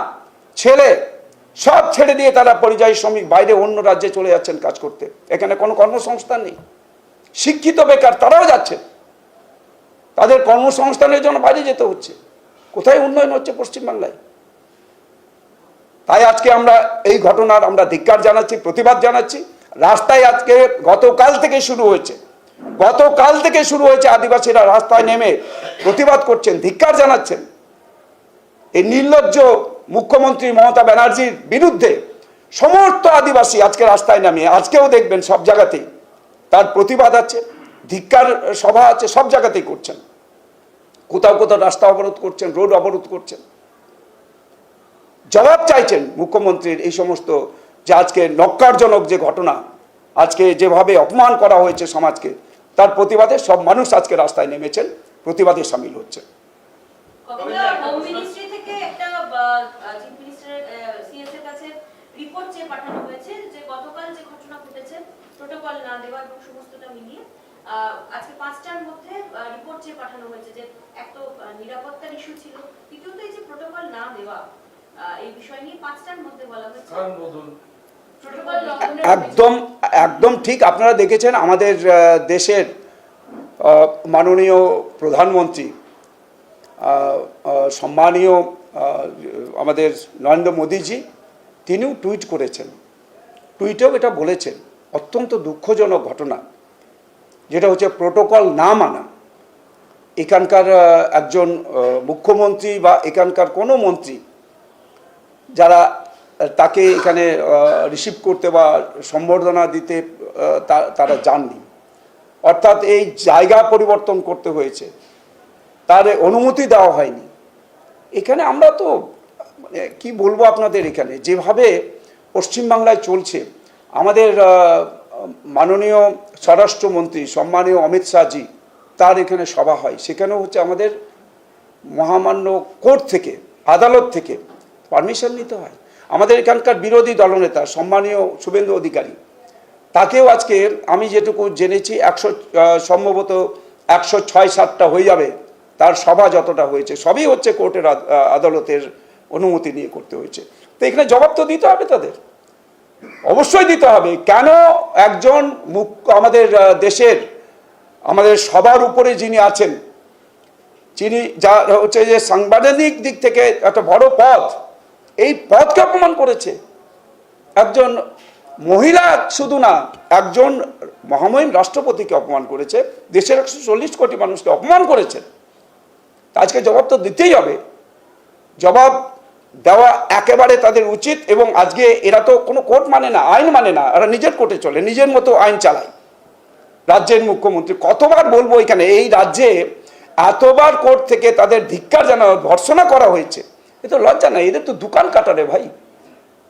ছেলে সব ছেড়ে দিয়ে তারা পরিযায়ী শ্রমিক বাইরে অন্য রাজ্যে চলে যাচ্ছেন কাজ করতে। এখানে কোনো কর্মসংস্থান নেই। শিক্ষিত বেকার তারাও যাচ্ছেন, তাদের কর্মসংস্থানের জন্য বাইরে যেতে হচ্ছে। কোথায় উন্নয়ন হচ্ছে পশ্চিমবাংলায়? তাই আজকে আমরা এই ঘটনার আমরা ধিক্কার জানাচ্ছি, প্রতিবাদ জানাচ্ছি। রাস্তায় আজকে গতকাল থেকে শুরু হয়েছে আদিবাসীরা রাস্তায় নেমে প্রতিবাদ করছেন, ধিক্কার জানাচ্ছেন এই নির্লজ্জ মুখ্যমন্ত্রী মমতা ব্যানার্জির বিরুদ্ধে। সমস্ত আদিবাসী আজকে রাস্তায় নামিয়ে, আজকেও দেখবেন সব জায়গাতেই তার প্রতিবাদ আছে, ধিক্কার সভা আছে, সব জায়গাতেই করছেন। কোথাও কোথাও রাস্তা অবরোধ করছেন, রোড অবরোধ করছেন। জবাব চাইছেন মুখ্যমন্ত্রীর এই সমস্ত যে আজকে নক্কারজনক যে ঘটনা, আজকে যেভাবে অপমান করা হয়েছে সমাজকে, তার প্রতিবাদে সব মানুষ আজকে রাস্তায় নেমেছেন, প্রতিবাদে সামিল হচ্ছে। হোম মিনিস্ট্রি থেকে একটা চিফ মিনিস্টারের সিএস এর কাছে রিপোর্ট চেয়ে পাঠানো হয়েছে যে গতকাল যে ঘটনা ঘটেছে প্রোটোকল না দেওয়া এবং সমস্তটা মিলিয়ে আজকে 5টার মধ্যে রিপোর্ট চেয়ে পাঠানো হয়েছে যে এক তো নিরাপত্তার ইস্যু ছিল, দ্বিতীয়ত এই যে প্রোটোকল না দেওয়া এই বিষয় নিয়ে 5টার মধ্যে বলা হয়েছে একদম ঠিক। আপনারা দেখেছেন আমাদের দেশের মাননীয় প্রধানমন্ত্রী সম্মানীয় আমাদের নরেন্দ্র মোদীজি, তিনিও টুইট করেছেন, টুইটেও এটা বলেছেন অত্যন্ত দুঃখজনক ঘটনা যেটা হচ্ছে প্রোটোকল না মানা। এখানকার একজন মুখ্যমন্ত্রী বা এখানকার কোনো মন্ত্রী যারা তাকে এখানে রিসিভ করতে বা সম্বর্ধনা দিতে তারা যাননি, অর্থাৎ এই জায়গা পরিবর্তন করতে হয়েছে, তার অনুমতি দেওয়া হয়নি। এখানে আমরা তো মানে কি বলবো আপনাদের, এখানে যেভাবে পশ্চিমবাংলায় চলছে, আমাদের মাননীয় স্বরাষ্ট্রমন্ত্রী সম্মানীয় অমিত শাহজি তার এখানে সভা হয়, সেখানেও হচ্ছে আমাদের মহামান্য কোর্ট থেকে, আদালত থেকে পারমিশন নিতে হয়। আমাদের এখানকার বিরোধী দলনেতা সম্মানীয় শুভেন্দু অধিকারী, তাকেও আজকে আমি যেটুকু জেনেছি সম্ভবত 106-7টা হয়ে যাবে, তার সভা যতটা হয়েছে সবই হচ্ছে কোর্টের আদালতের অনুমতি নিয়ে করতে হয়েছে। তো এখানে জবাব তো দিতে হবে তাদের, অবশ্যই দিতে হবে। কেন একজন আমাদের দেশের, আমাদের সবার উপরে যিনি আছেন, যিনি যা হচ্ছে যে সাংবিধানিক দিক থেকে একটা বড় পদ, এই পদকে অপমান করেছে একজন মহিলা, শুধু না একজন মহামহিম রাষ্ট্রপতিকে অপমান করেছে, দেশের 140 কোটি মানুষকে অপমান করেছে। আজকে জবাব তো দিতেই হবে, জবাব দেওয়া একেবারে তাদের উচিত। এবং আজকে এরা তো কোনো কোর্ট মানে না, আইন মানে না, এরা নিজের কোর্টে চলে, নিজের মতো আইন চালায়। রাজ্যের মুখ্যমন্ত্রী, কতবার বলবো এখানে, এই রাজ্যে এতবার কোর্ট থেকে তাদের ধিক্কার জানানো, ভর্ৎসনা করা হয়েছে, এ তো লজ্জা নাই। এদের তো দুকান কাটা রে ভাই,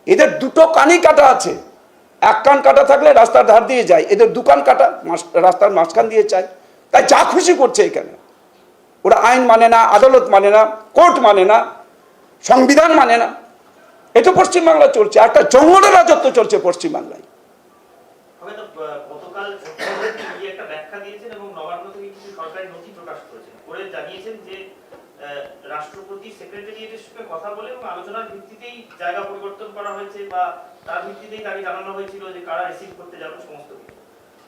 এদের দুটো কানই কাটা আছে। এক কান কাটা থাকলে রাস্তার ধার দিয়ে যায়, এদের দুকান কাটা, রাস্তার মাঝখান দিয়ে চায়। তাই যা খুশি করছে এখানে। ওরা আইন মানে না, আদালত মানে না, কোর্ট মানে না, সংবিধান মানে না। এটা পশ্চিমবাংলা চলছে, একটা জঙ্গলের রাজত্ব চলছে পশ্চিমবাংলায়। গতকাল একটা ব্যাখ্যা দিয়েছেন এবং নবান্ন থেকে কিছু সরকারি নথি প্রকাশ করেছেন, করে জানিয়েছেন যে রাষ্ট্রপতি সেক্রেটারিয়েটের সঙ্গে কথা বলে এবং আলোচনার ভিত্তিতেই জায়গা পরিবর্তন করা হয়েছে, বা তার ভিত্তিতেই তাকে জানানো হয়েছিল যে কারা রিসিভ করতে যাবেন সমস্ত কিছু।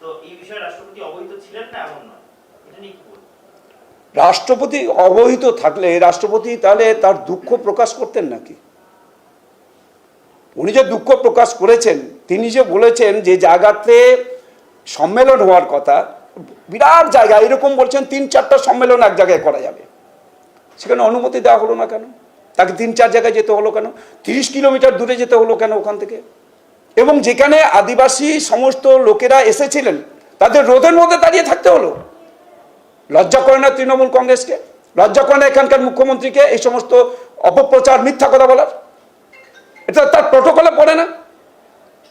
তো এই বিষয়ে রাষ্ট্রপতি অবহিত ছিলেন না এমন নয়, এটা নিয়ে কি বলবেন? রাষ্ট্রপতি অবহিত থাকলে রাষ্ট্রপতি তাহলে তার দুঃখ প্রকাশ করতেন নাকি? উনি যে দুঃখ প্রকাশ করেছেন, তিনি যে বলেছেন যে জায়গাতে সম্মেলন হওয়ার কথা, বিরাট জায়গা, এরকম বলছেন 3-4টা সম্মেলন এক জায়গায় করা যাবে, সেখানে অনুমতি দেওয়া হলো না কেন? তাকে 3-4 জায়গায় যেতে হলো কেন? 30 কিলোমিটার দূরে যেতে হলো কেন ওখান থেকে? এবং যেখানে আদিবাসী সমস্ত লোকেরা এসেছিলেন, তাদের রোদের মধ্যে দাঁড়িয়ে থাকতে হলো। লজ্জা করে না তৃণমূল কংগ্রেসকে? লজ্জা করে না এখানকার মুখ্যমন্ত্রীকে এই সমস্ত অপপ্রচার, মিথ্যা কথা বলার? এটা তার প্রটোকলে পড়ে না?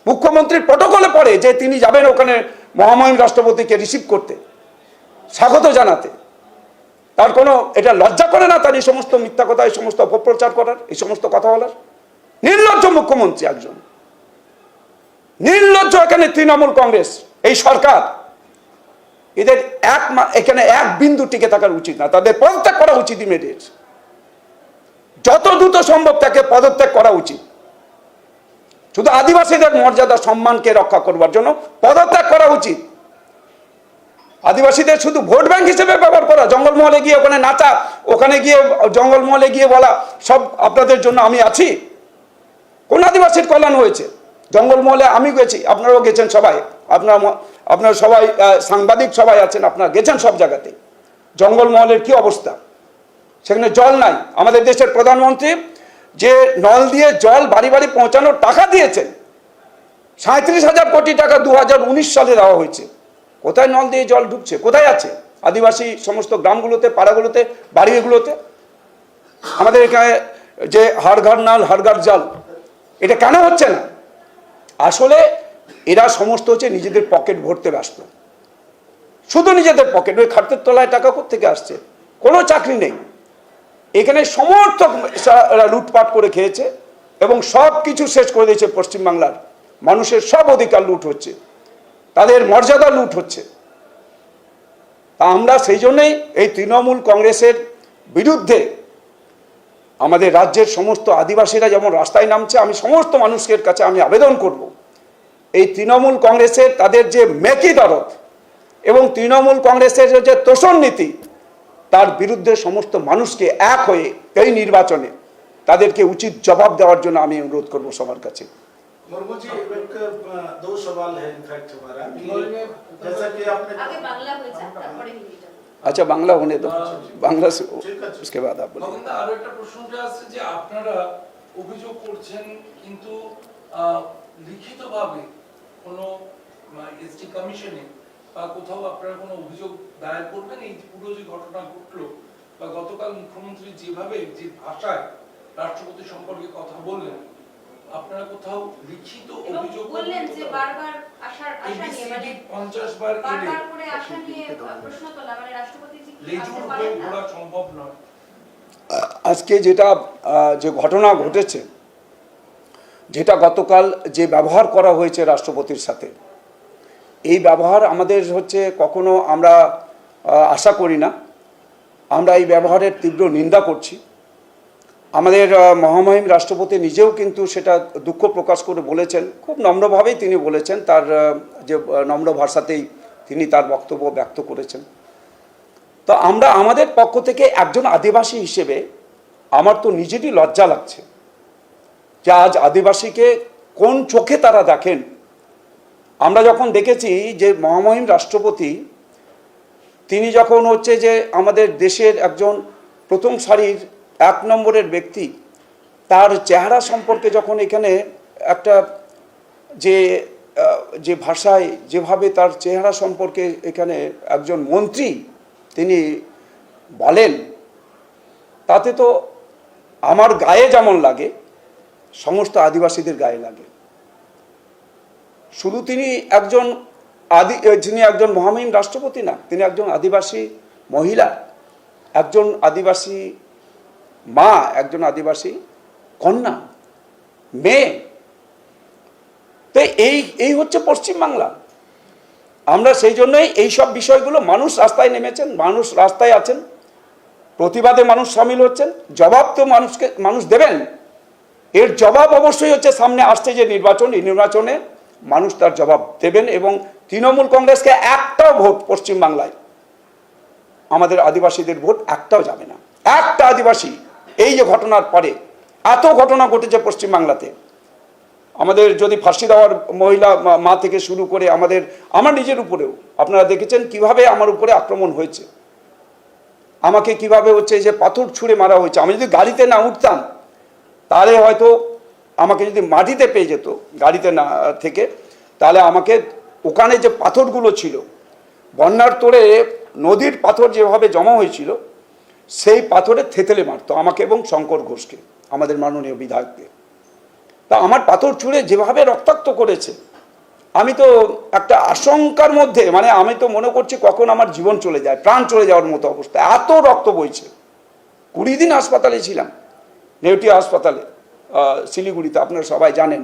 মুখ্যমন্ত্রীর প্রটোকলে পড়ে যে তিনি যাবেন ওখানে মহামহিম রাষ্ট্রপতিকে রিসিভ করতে, স্বাগত জানাতে। তার কোনো এটা লজ্জা করে না তার এই সমস্ত মিথ্যা কথা, এই সমস্ত অপপ্রচার করার, এই সমস্ত কথা বলার? নির্লজ্জ মুখ্যমন্ত্রী একজন, নির্লজ্জ এখানে তৃণমূল কংগ্রেস, এই সরকার। এদের এখানে এক বিন্দু টিকে থাকার উচিত না, তাদের পদত্যাগ করা উচিত ইমিডিয়েট। যত দ্রুত সম্ভব তাকে পদত্যাগ করা উচিত। শুধু আদিবাসীদের মর্যাদা সম্মানকে রক্ষা করবার জন্য পদত্যাগ করা উচিত। আদিবাসীদের শুধু ভোট ব্যাংক হিসেবে ব্যবহার করা, জঙ্গলমহলে গিয়ে ওখানে নাচা, ওখানে গিয়ে জঙ্গলমহলে গিয়ে বলা সব আপনাদের জন্য আমি আছি। কোন আদিবাসীর কল্যাণ হয়েছে? জঙ্গলমহলে আমি গেছি, আপনারাও গেছেন সবাই, আপনারা সবাই সাংবাদিক সবাই আছেন, আপনারা গেছেন সব জায়গাতে। জঙ্গলমহলের কি অবস্থা? সেখানে জল নাই। আমাদের দেশের প্রধানমন্ত্রী যে নল দিয়ে জল বাড়ি বাড়ি পৌঁছানোর টাকা দিয়েছেন, 37,000 কোটি টাকা 2019 সালে দেওয়া হয়েছে। কোথায় নল দিয়ে জল ঢুকছে? কোথায় আছে? আদিবাসী সমস্ত গ্রামগুলোতে, পাড়াগুলোতে, বাড়িগুলোতে। আমাদের এখানে যে হর ঘর নল হর ঘর জল, এটা কেন হচ্ছে না? আসলে এরা সমস্ত হচ্ছে নিজেদের পকেট ভরতে ব্যস্ত, শুধু নিজেদের পকেট। ওই খাটের তলায় টাকা কোত্থেকে আসছে? কোনো চাকরি নেই এখানে, সমর্থক লুটপাট করে খেয়েছে এবং সব কিছু শেষ করে দিয়েছে। পশ্চিমবাংলার মানুষের সব অধিকার লুট হচ্ছে, তাদের মর্যাদা লুট হচ্ছে। তা আমরা সেই জন্যই এই তৃণমূল কংগ্রেসের বিরুদ্ধে আমাদের রাজ্যের সমস্ত আদিবাসীরা যেমন রাস্তায় নামছে, আমি সমস্ত মানুষের কাছে আমি আবেদন করব, এই তৃণমূল কংগ্রেসের তাদের যে মেকি দরদ এবং তৃণমূল কংগ্রেসের যে তোষণ নীতি, তার বিরুদ্ধে সমস্ত মানুষকে এক হয়ে এই নির্বাচনে তাদেরকে উচিত জবাব দেওয়ার জন্য আমি অনুরোধ করব সবার কাছে। मुर्मू जी, एक दो सवाल है इनफैक्ट हमारा कि जैसा कि आपने आगे बांग्ला হয়েছে তারপরে হিন্দিটা। আচ্ছা, বাংলা होने दो, বাংলা उसके बाद आप बोलिए। তখন আরো একটা প্রশ্নটা আছে যে আপনারা অভিযোগ করছেন কিন্তু লিখিতভাবে কোনো এসটি কমিশনে বা কোথাও আপনারা কোনো অভিযোগ দায়ের করবেন? এই পুরো যে ঘটনা ঘটলো বা গতকাল মুখ্যমন্ত্রী যেভাবে যে ভাষায় রাষ্ট্রপতি সম্পর্কে কথা বললেন, আপনারা কোথাও লিখিত এবং অভিযোগ বললেন যে বারবার আশা নিয়ে মানে 50 বার এলে বারবার করে আশা নিয়ে প্রশ্ন তোলা মানে রাষ্ট্রপতি জি কি লেজুর আসতে উপরে পারেন না? ঘোরা সম্ভব নয়। আজকে যে ঘটনা ঘটেছে, যেটা গতকাল যে ব্যবহার করা হয়েছে রাষ্ট্রপতির সাথে, এই ব্যবহার আমাদের হচ্ছে কখনো আমরা আশা করি না। আমরা এই ব্যবহারের তীব্র নিন্দা করছি। আমাদের মহামহিম রাষ্ট্রপতি নিজেও কিন্তু সেটা দুঃখ প্রকাশ করে বলেছেন, খুব নম্রভাবেই তিনি বলেছেন, তার যে নম্র ভাষাতেই তিনি তার বক্তব্য ব্যক্ত করেছেন। তো আমরা আমাদের পক্ষ থেকে একজন আদিবাসী হিসেবে আমার তো নিজেরই লজ্জা লাগছে যে আজ আদিবাসীকে কোন চোখে তারা দেখেন। আমরা যখন দেখেছি যে মহামহিম রাষ্ট্রপতি তিনি যখন হচ্ছে যে আমাদের দেশের একজন প্রথম সারির 1 নম্বরের ব্যক্তি, তার চেহারা সম্পর্কে যখন এখানে একটা যে ভাষায় যেভাবে তার চেহারা সম্পর্কে এখানে একজন মন্ত্রী তিনি বলেন, তাতে তো আমার গায়ে যেমন লাগে সমস্ত আদিবাসীদের গায়ে লাগে। শুধু তিনি একজন মহামহিম রাষ্ট্রপতি না, তিনি একজন আদিবাসী মহিলা, একজন আদিবাসী মা, একজন আদিবাসী কন্যা, মেয়ে। তো এই হচ্ছে পশ্চিমবাংলা। আমরা সেই জন্যই এইসব বিষয়গুলো, মানুষ রাস্তায় নেমেছেন, মানুষ রাস্তায় আছেন, প্রতিবাদে মানুষ সামিল হচ্ছেন, জবাব তো মানুষ দেবেন। এর জবাব অবশ্যই হচ্ছে সামনে আসছে যে নির্বাচন, এই নির্বাচনে মানুষ তার জবাব দেবেন। এবং তৃণমূল কংগ্রেসকে একটাও ভোট পশ্চিমবাংলায় আমাদের আদিবাসীদের ভোট একটাও যাবে না। একটা আদিবাসী এই যে ঘটনার পরে এত ঘটনা ঘটেছে পশ্চিমবাংলাতে, আমাদের যদি ফাঁসি দেওয়ার মহিলা মা থেকে শুরু করে আমার নিজের উপরেও আপনারা দেখেছেন কিভাবে আমার উপরে আক্রমণ হয়েছে, আমাকে কিভাবে হচ্ছে যে পাথর ছুঁড়ে মারা হয়েছে। আমি যদি গাড়িতে না উঠতাম তাহলে হয়তো আমাকে যদি মাটিতে পেয়ে যেত গাড়িতে না থেকে, তাহলে আমাকে ওখানে যে পাথরগুলো ছিল, বন্যার তোড়ে নদীর পাথর যেভাবে জমা হয়েছিল, সেই পাথরে থেতলে মারতো আমাকে এবং শঙ্কর ঘোষকে, আমাদের মাননীয় বিধায়ককে। তা আমার পাথর ছুঁড়ে যেভাবে রক্তাক্ত করেছে, আমি তো একটা আশঙ্কার মধ্যে, মানে আমি তো মনে করছি কখন আমার জীবন চলে যায়, প্রাণ চলে যাওয়ার মতো অবস্থা, এত রক্ত বইছে। 20 দিন হাসপাতালে ছিলাম, নেউটিয়া হাসপাতালে শিলিগুড়িতে, আপনারা সবাই জানেন,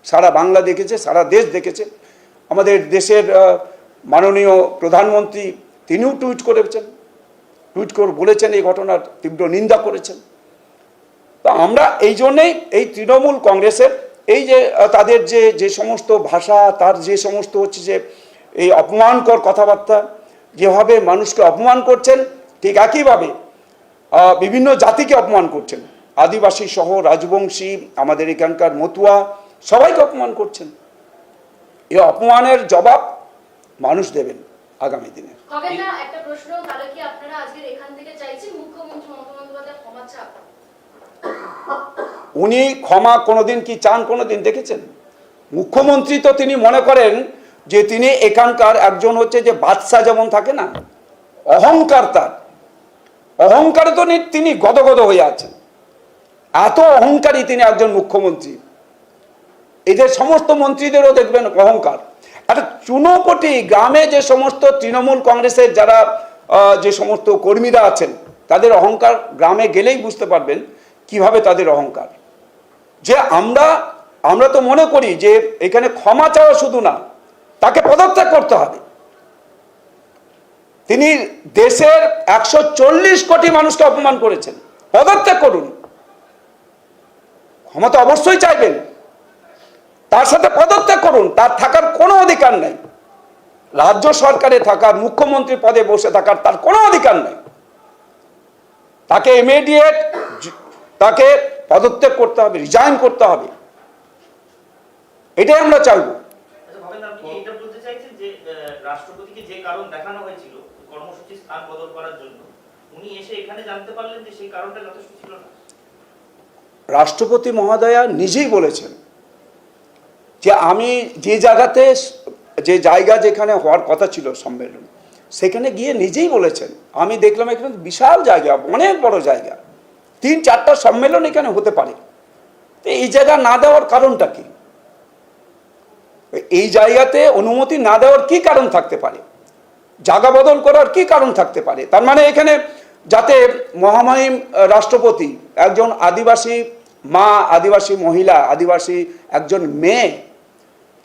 সারা বাংলা দেখেছে, সারা দেশ দেখেছে। আমাদের দেশের মাননীয় প্রধানমন্ত্রী তিনিও টুইট করে বলেছেন, এই ঘটনার তীব্র নিন্দা করেছেন। তা আমরা এই জন্যেই এই তৃণমূল কংগ্রেসের এই যে তাদের যে সমস্ত ভাষা, তার যে সমস্ত হচ্ছে যে এই অপমানকর কথাবার্তা, যেভাবে মানুষকে অপমান করছেন, ঠিক একইভাবে বিভিন্ন জাতিকে অপমান করছেন, আদিবাসী সহ রাজবংশী, আমাদের এখানকার মতুয়া, সবাইকে অপমান করছেন। এই অপমানের জবাব মানুষ দেবেন আগামী দিনে। খগেনদা, একটা প্রশ্ন, তাহলে কি আপনারা আজকে এখান থেকে চাইছেন মুখ্যমন্ত্রী মমতা বন্দ্যোপাধ্যায় ক্ষমা চান? উনি ক্ষমা কোনোদিন কি চান কোনোদিন দেখেছেন? মুখ্যমন্ত্রী তো তিনি মনে করেন যে তিনি এখানকার একজন হচ্ছে যে বাদশা যেমন থাকে না, অহংকার, তার অহংকারে তো তিনি গদগদ হয়ে আছেন। এত অহংকারী তিনি একজন মুখ্যমন্ত্রী। এদের সমস্ত মন্ত্রীদেরও দেখবেন অহংকার। একটা চুনোপটি গ্রামে যে সমস্ত তৃণমূল কংগ্রেসের যারা যে সমস্ত কর্মীরা আছেন, তাদের অহংকার গ্রামে গেলেই বুঝতে পারবেন কিভাবে তাদের অহংকার। যে আমরা তো মনে করি যে এখানে ক্ষমা চাওয়া শুধু না, তাকে পদত্যাগ করতে হবে। তিনি দেশের 140 কোটি মানুষকে অপমান করেছেন, পদত্যাগ করুন। ক্ষমা তো অবশ্যই চাইবেন, তার সাথে পদত্যাগ করুন। তার থাকার কোনো অধিকার নেই, রাজ্য সরকারে থাকার, মুখ্যমন্ত্রী পদে বসে থাকার তার কোনো অধিকার নেই। তাকে ইমিডিয়েট তাকে পদত্যাগ করতে হবে, রিজাইন করতে হবে, এটাই আমরা চাইব। আপনি এটা বলতে চাইছেন যে রাষ্ট্রপতিকে যে কারণ দেখানো হয়েছিল কর্মসূচির স্থান বদল করার জন্য, উনি এসে এখানে জানতে পারলেন যে সেই কারণটা যথেষ্ট ছিল না? রাষ্ট্রপতি মহোদয়া নিজেই বলেছেন যে আমি যে জায়গা যেখানে হওয়ার কথা ছিল সম্মেলন, সেখানে গিয়ে নিজেই বলেছেন, আমি দেখলাম এখানে বিশাল জায়গা, অনেক বড় জায়গা, 3-4টা সম্মেলন এখানে হতে পারে। তো এই জায়গা না দেওয়ার কারণটা কি? এই জায়গাতে অনুমতি না দেওয়ার কি কারণ থাকতে পারে? জায়গা বদল করার কি কারণ থাকতে পারে? তার মানে এখানে যাতে মহামহিম রাষ্ট্রপতি একজন আদিবাসী মা, আদিবাসী মহিলা, আদিবাসী একজন মেয়ে,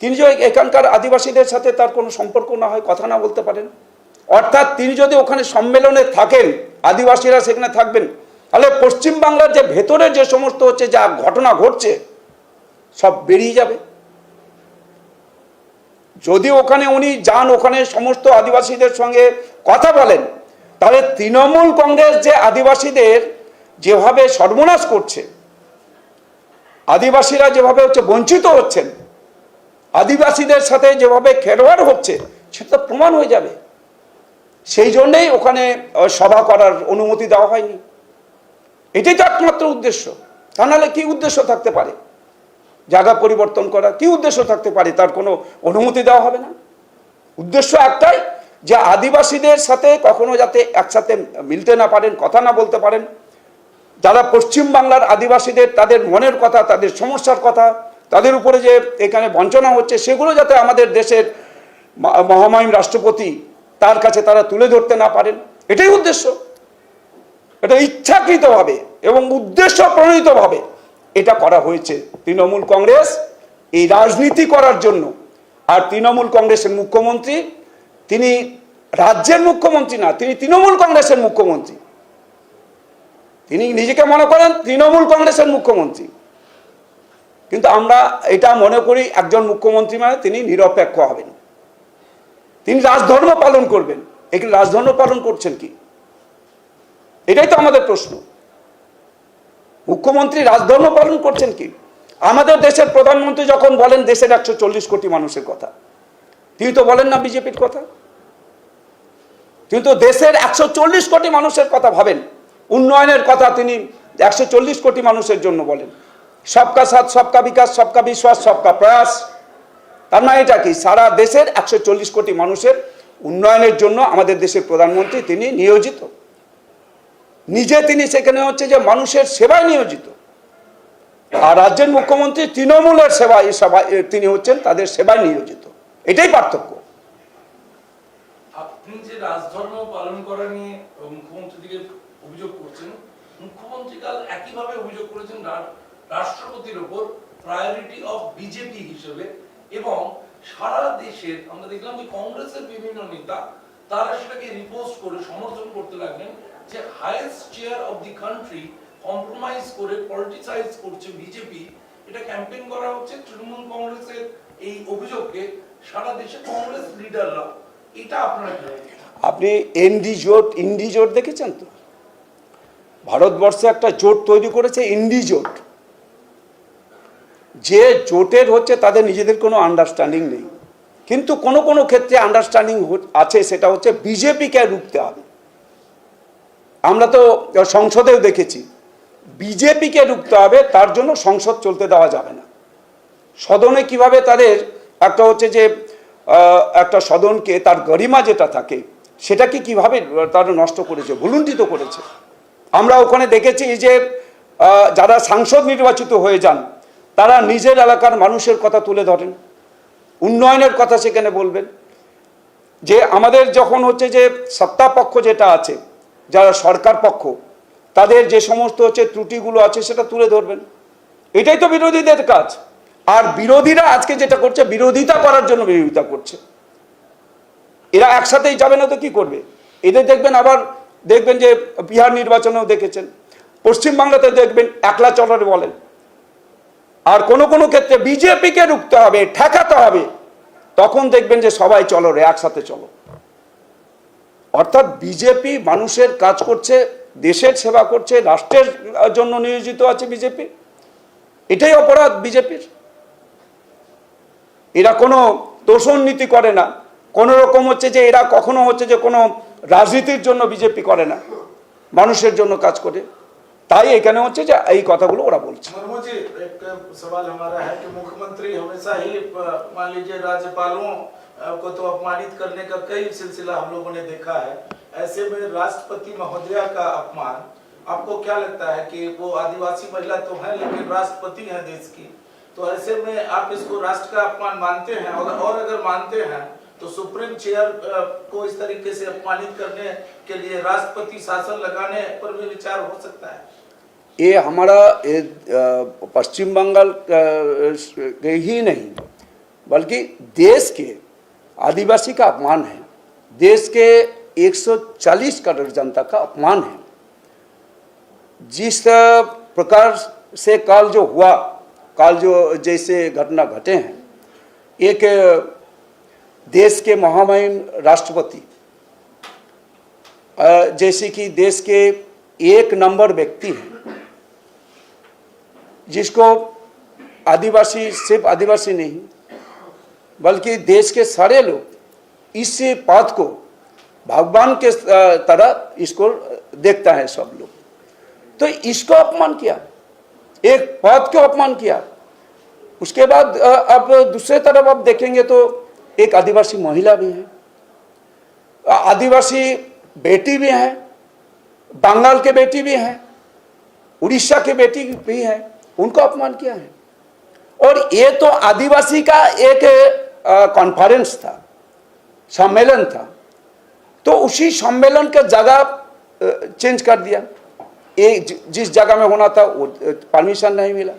তিনি যদি এখানকার আদিবাসীদের সাথে তার কোনো সম্পর্ক না হয়, কথা না বলতে পারেন, অর্থাৎ তিনি যদি ওখানে সম্মেলনে থাকেন, আদিবাসীরা সেখানে থাকবেন, তাহলে পশ্চিমবাংলার যে ভেতরে যে সমস্ত হচ্ছে যা ঘটনা ঘটছে সব বেরিয়ে যাবে। যদি ওখানে উনি যান, ওখানে সমস্ত আদিবাসীদের সঙ্গে কথা বলেন, তাহলে তৃণমূল কংগ্রেস যে আদিবাসীদের যেভাবে সর্বনাশ করছে, আদিবাসীরা যেভাবে হচ্ছে বঞ্চিত হচ্ছেন, আদিবাসীদের সাথে যেভাবে খেলোয়াড় হচ্ছে, সেটা প্রমাণ হয়ে যাবে। সেই জন্যেই ওখানে সভা করার অনুমতি দেওয়া হয়নি। এটাই তো একমাত্র উদ্দেশ্য। তা নাহলে কি উদ্দেশ্য থাকতে পারে? জায়গা পরিবর্তন করা কি উদ্দেশ্য থাকতে পারে? তার কোনো অনুমতি দেওয়া হবে না। উদ্দেশ্য একটাই, যে আদিবাসীদের সাথে কখনো যাতে একসাথে মিলতে না পারেন, কথা না বলতে পারেন, যারা পশ্চিমবাংলার আদিবাসীদের তাদের মনের কথা, তাদের সমস্যার কথা, তাদের উপরে যে এখানে বঞ্চনা হচ্ছে, সেগুলো যাতে আমাদের দেশের মহামহিম রাষ্ট্রপতি তার কাছে তারা তুলে ধরতে না পারেন, এটাই উদ্দেশ্য। এটা ইচ্ছাকৃতভাবে এবং উদ্দেশ্য প্রণীতভাবে এটা করা হয়েছে। তৃণমূল কংগ্রেস এই রাজনীতি করার জন্য। আর তৃণমূল কংগ্রেসের মুখ্যমন্ত্রী, তিনি রাজ্যের মুখ্যমন্ত্রী না, তিনি তৃণমূল কংগ্রেসের মুখ্যমন্ত্রী। তিনি নিজেকে মনে করেন তৃণমূল কংগ্রেসের মুখ্যমন্ত্রী, কিন্তু আমরা এটা মনে করি একজন মুখ্যমন্ত্রী মানে তিনি নিরপেক্ষ হবেন, তিনি রাজধর্ম পালন করবেন। এখানে রাজধর্ম পালন করছেন কি? এটাই তো আমাদের প্রশ্ন। মুখ্যমন্ত্রী রাজধর্ম পালন করছেন কি? আমাদের দেশের প্রধানমন্ত্রী যখন বলেন দেশের 140 কোটি মানুষের কথা, তিনি তো বলেন না বিজেপির কথা। তিনি তো দেশের 140 কোটি মানুষের কথা ভাবেন, উন্নয়নের কথা তিনি 140 কোটি মানুষের জন্য বলেন। সবকা সাথ, সবকা বিকাশ, সবকা বিশ্বাস, সবকা প্রয়াস। তার মানে এটা কি? সারা দেশের 140 কোটি মানুষের উন্নয়নের জন্য আমাদের দেশের প্রধানমন্ত্রী তিনি নিয়োজিত। নিজে তিনি সেখানে হচ্ছে যে মানুষের সেবায় নিয়োজিত। আর রাজ্যের মুখ্যমন্ত্রী তৃণমূলের সেবায় তিনি হচ্ছেন তাদের সেবায় নিয়োজিত। এটাই পার্থক্য। আপনি যে রাজধর্ম পালন করা নিয়ে মুখ্যমন্ত্রী দিকে অভিযোগ করছেন, মুখ্যমন্ত্রী কাল একইভাবে অভিযোগ করেছেন রাষ্ট্রপতির উপর প্রায়োরিটি অফ বিজেপি হিসেবে, এবং সারা দেশের আমরা দেখলাম যে কংগ্রেসের বিভিন্ন নেতা তারা সেটাকে রিপোস্ট করে সমর্থন করতে লাগলেন যে highest chair of the country compromise করে পলিটিসাইজ করছে বিজেপি। এটা ক্যাম্পেইন করা হচ্ছে তৃণমূল কংগ্রেসের এই অভিযোগকে সারা দেশে কংগ্রেস লিডাররা। এটা আপনারা আপনি ইন্ডি জোট দেখেছেন তো? ভারতবর্ষে একটা জোট তৈরি করেছে ইন্ডি জোট, যে জোটের হচ্ছে তাদের নিজেদের কোনো আন্ডারস্ট্যান্ডিং নেই, কিন্তু কোনো কোনো ক্ষেত্রে আন্ডারস্ট্যান্ডিং আছে, সেটা হচ্ছে বিজেপিকে রুখতে হবে। আমরা তো সংসদেও দেখেছি, বিজেপিকে রুখতে হবে, তার জন্য সংসদ চলতে দেওয়া যাবে না। সদনে কিভাবে তাদের একটা হচ্ছে যে একটা সদনকে তার গরিমা যেটা থাকে সেটাকে কিভাবে তারা নষ্ট করেছে, ভুলুণ্ঠিত করেছে। আমরা ওখানে দেখেছি যে যারা সাংসদ নির্বাচিত হয়ে যান তারা নিজের এলাকার মানুষের কথা তুলে ধরেন, উন্নয়নের কথা সেখানে বলবেন। যে আমাদের যখন হচ্ছে যে সত্তা পক্ষ যেটা আছে, যারা সরকার পক্ষ, তাদের যে সমস্ত হচ্ছে ত্রুটিগুলো আছে সেটা তুলে ধরবেন। এটাই তো বিরোধীদের কাজ। আর বিরোধীরা আজকে যেটা করছে, বিরোধিতা করার জন্য বিরোধিতা করছে। এরা একসাথেই যাবে না তো কি করবে? এদের দেখবেন, আবার দেখবেন যে বিহার নির্বাচনেও দেখেছেন, পশ্চিমবাংলাতে দেখবেন একলা চলরে বলেন। আর কোনো কোনো ক্ষেত্রে বিজেপিকে রুখতে হবে, ঠেকাতে হবে, তখন দেখবেন যে সবাই চলো রে, একসাথে চলো। অর্থাৎ বিজেপি মানুষের কাজ করছে, দেশের সেবা করছে, রাষ্ট্রের জন্য নিয়োজিত আছে বিজেপি। এটাই অপরাধ বিজেপির। এরা কোনো তোষণ নীতি করে না, কোনো রকম হচ্ছে যে এরা কখনো হচ্ছে যে কোনো রাজনীতির জন্য বিজেপি করে না, মানুষের জন্য কাজ করে। তাই এখানে হচ্ছে যে এই কথাগুলো ওরা বলছে। मुर्मू जी, एक सवाल हमारा है कि मुख्यमंत्री हमेशा ही मान लीजिए राज्यपालों को तो अपमानित करने का कई सिलसिला हम लोगों ने देखा है। ऐसे में राष्ट्रपति महोदया का अपमान आपको क्या लगता है कि वो आदिवासी महिला तो है लेकिन राष्ट्रपति है देश की, तो ऐसे में आप इसको राष्ट्र का अपमान मानते हैं? और अगर मानते हैं तो सुप्रीम चेयर को इस तरीके से अपमानित करने के लिए राष्ट्रपति शासन लगाने पर भी विचार हो सकता है? ये हमारा पश्चिम बंगाल के ही नहीं बल्कि देश के आदिवासी का अपमान है, देश के 140 करोड़ जनता का अपमान है। जिस प्रकार से काल जो जैसे घटना घटे हैं, एक देश के महामहिम राष्ट्रपति जैसे कि देश के 1 नंबर व्यक्ति हैं, जिसको आदिवासी, सिर्फ आदिवासी नहीं बल्कि देश के सारे लोग इस बात को भगवान के तरह इसको देखता है सब लोग, तो इसको अपमान किया, एक पद को अपमान किया। उसके बाद अब दूसरे तरफ आप देखेंगे तो एक आदिवासी महिला भी है, आदिवासी बेटी भी है, बंगाल के बेटी भी है, उड़ीसा के बेटी भी है, उनको अपमान किया है। और ये तो आदिवासी का एक कॉन्फ्रेंस था, सम्मेलन था, तो उसी सम्मेलन का जगह चेंज कर दिया। एक जिस जगह में होना था वो परमिशन नहीं मिला।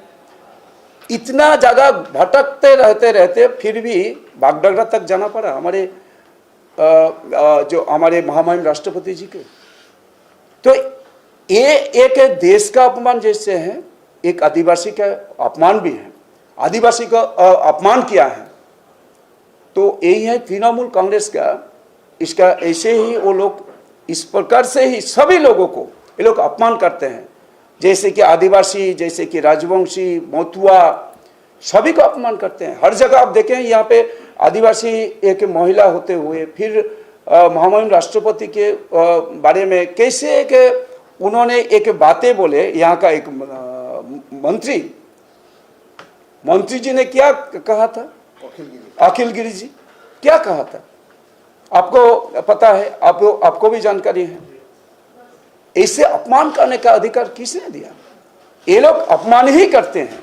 इतना जगह भटकते रहते फिर भी बागडोगरा तक जाना पड़ा हमारे जो हमारे महामहिम राष्ट्रपति जी के। तो ये एक देश का अपमान जैसे है, एक आदिवासी का अपमान भी है, आदिवासी का अपमान किया है। तो यही है तृणमूल कांग्रेस का, इसका ऐसे ही वो लोग इस प्रकार से ही सभी लोगों को ये लोग अपमान करते हैं, जैसे कि आदिवासी, जैसे कि राजवंशी, मोतुआ, सभी को अपमान करते हैं। हर जगह आप देखें यहाँ पे आदिवासी एक महिला होते हुए फिर महामहिम राष्ट्रपति के बारे में कैसे एक उन्होंने एक बातें बोले। यहाँ का एक मंत्री जी ने क्या कहा था, अखिल गिरी जी क्या कहा था, आपको पता है, आपको भी जानकारी है। इसे अपमान करने का अधिकार किसने दिया? ये लोग अपमान ही करते हैं।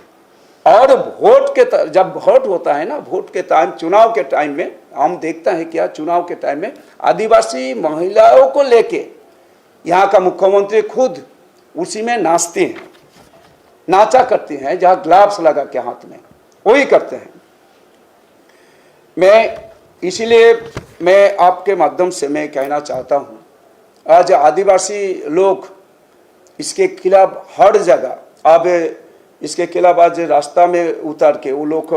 और वोट के जब वोट होता है ना, वोट के टाइम, चुनाव के टाइम में हम देखते हैं क्या, चुनाव के टाइम में आदिवासी महिलाओं को लेके यहाँ का मुख्यमंत्री खुद उसी में नाचते हैं, नाचा करते हैं, जहाँ ग्लव्स लगा के हाथ में वही करते हैं। इसीलिए मैं आपके माध्यम से मैं कहना चाहता हूँ, आज आदिवासी लोग इसके खिलाफ हर जगह, अब इसके खिलाफ आज रास्ता में उतर के वो लोग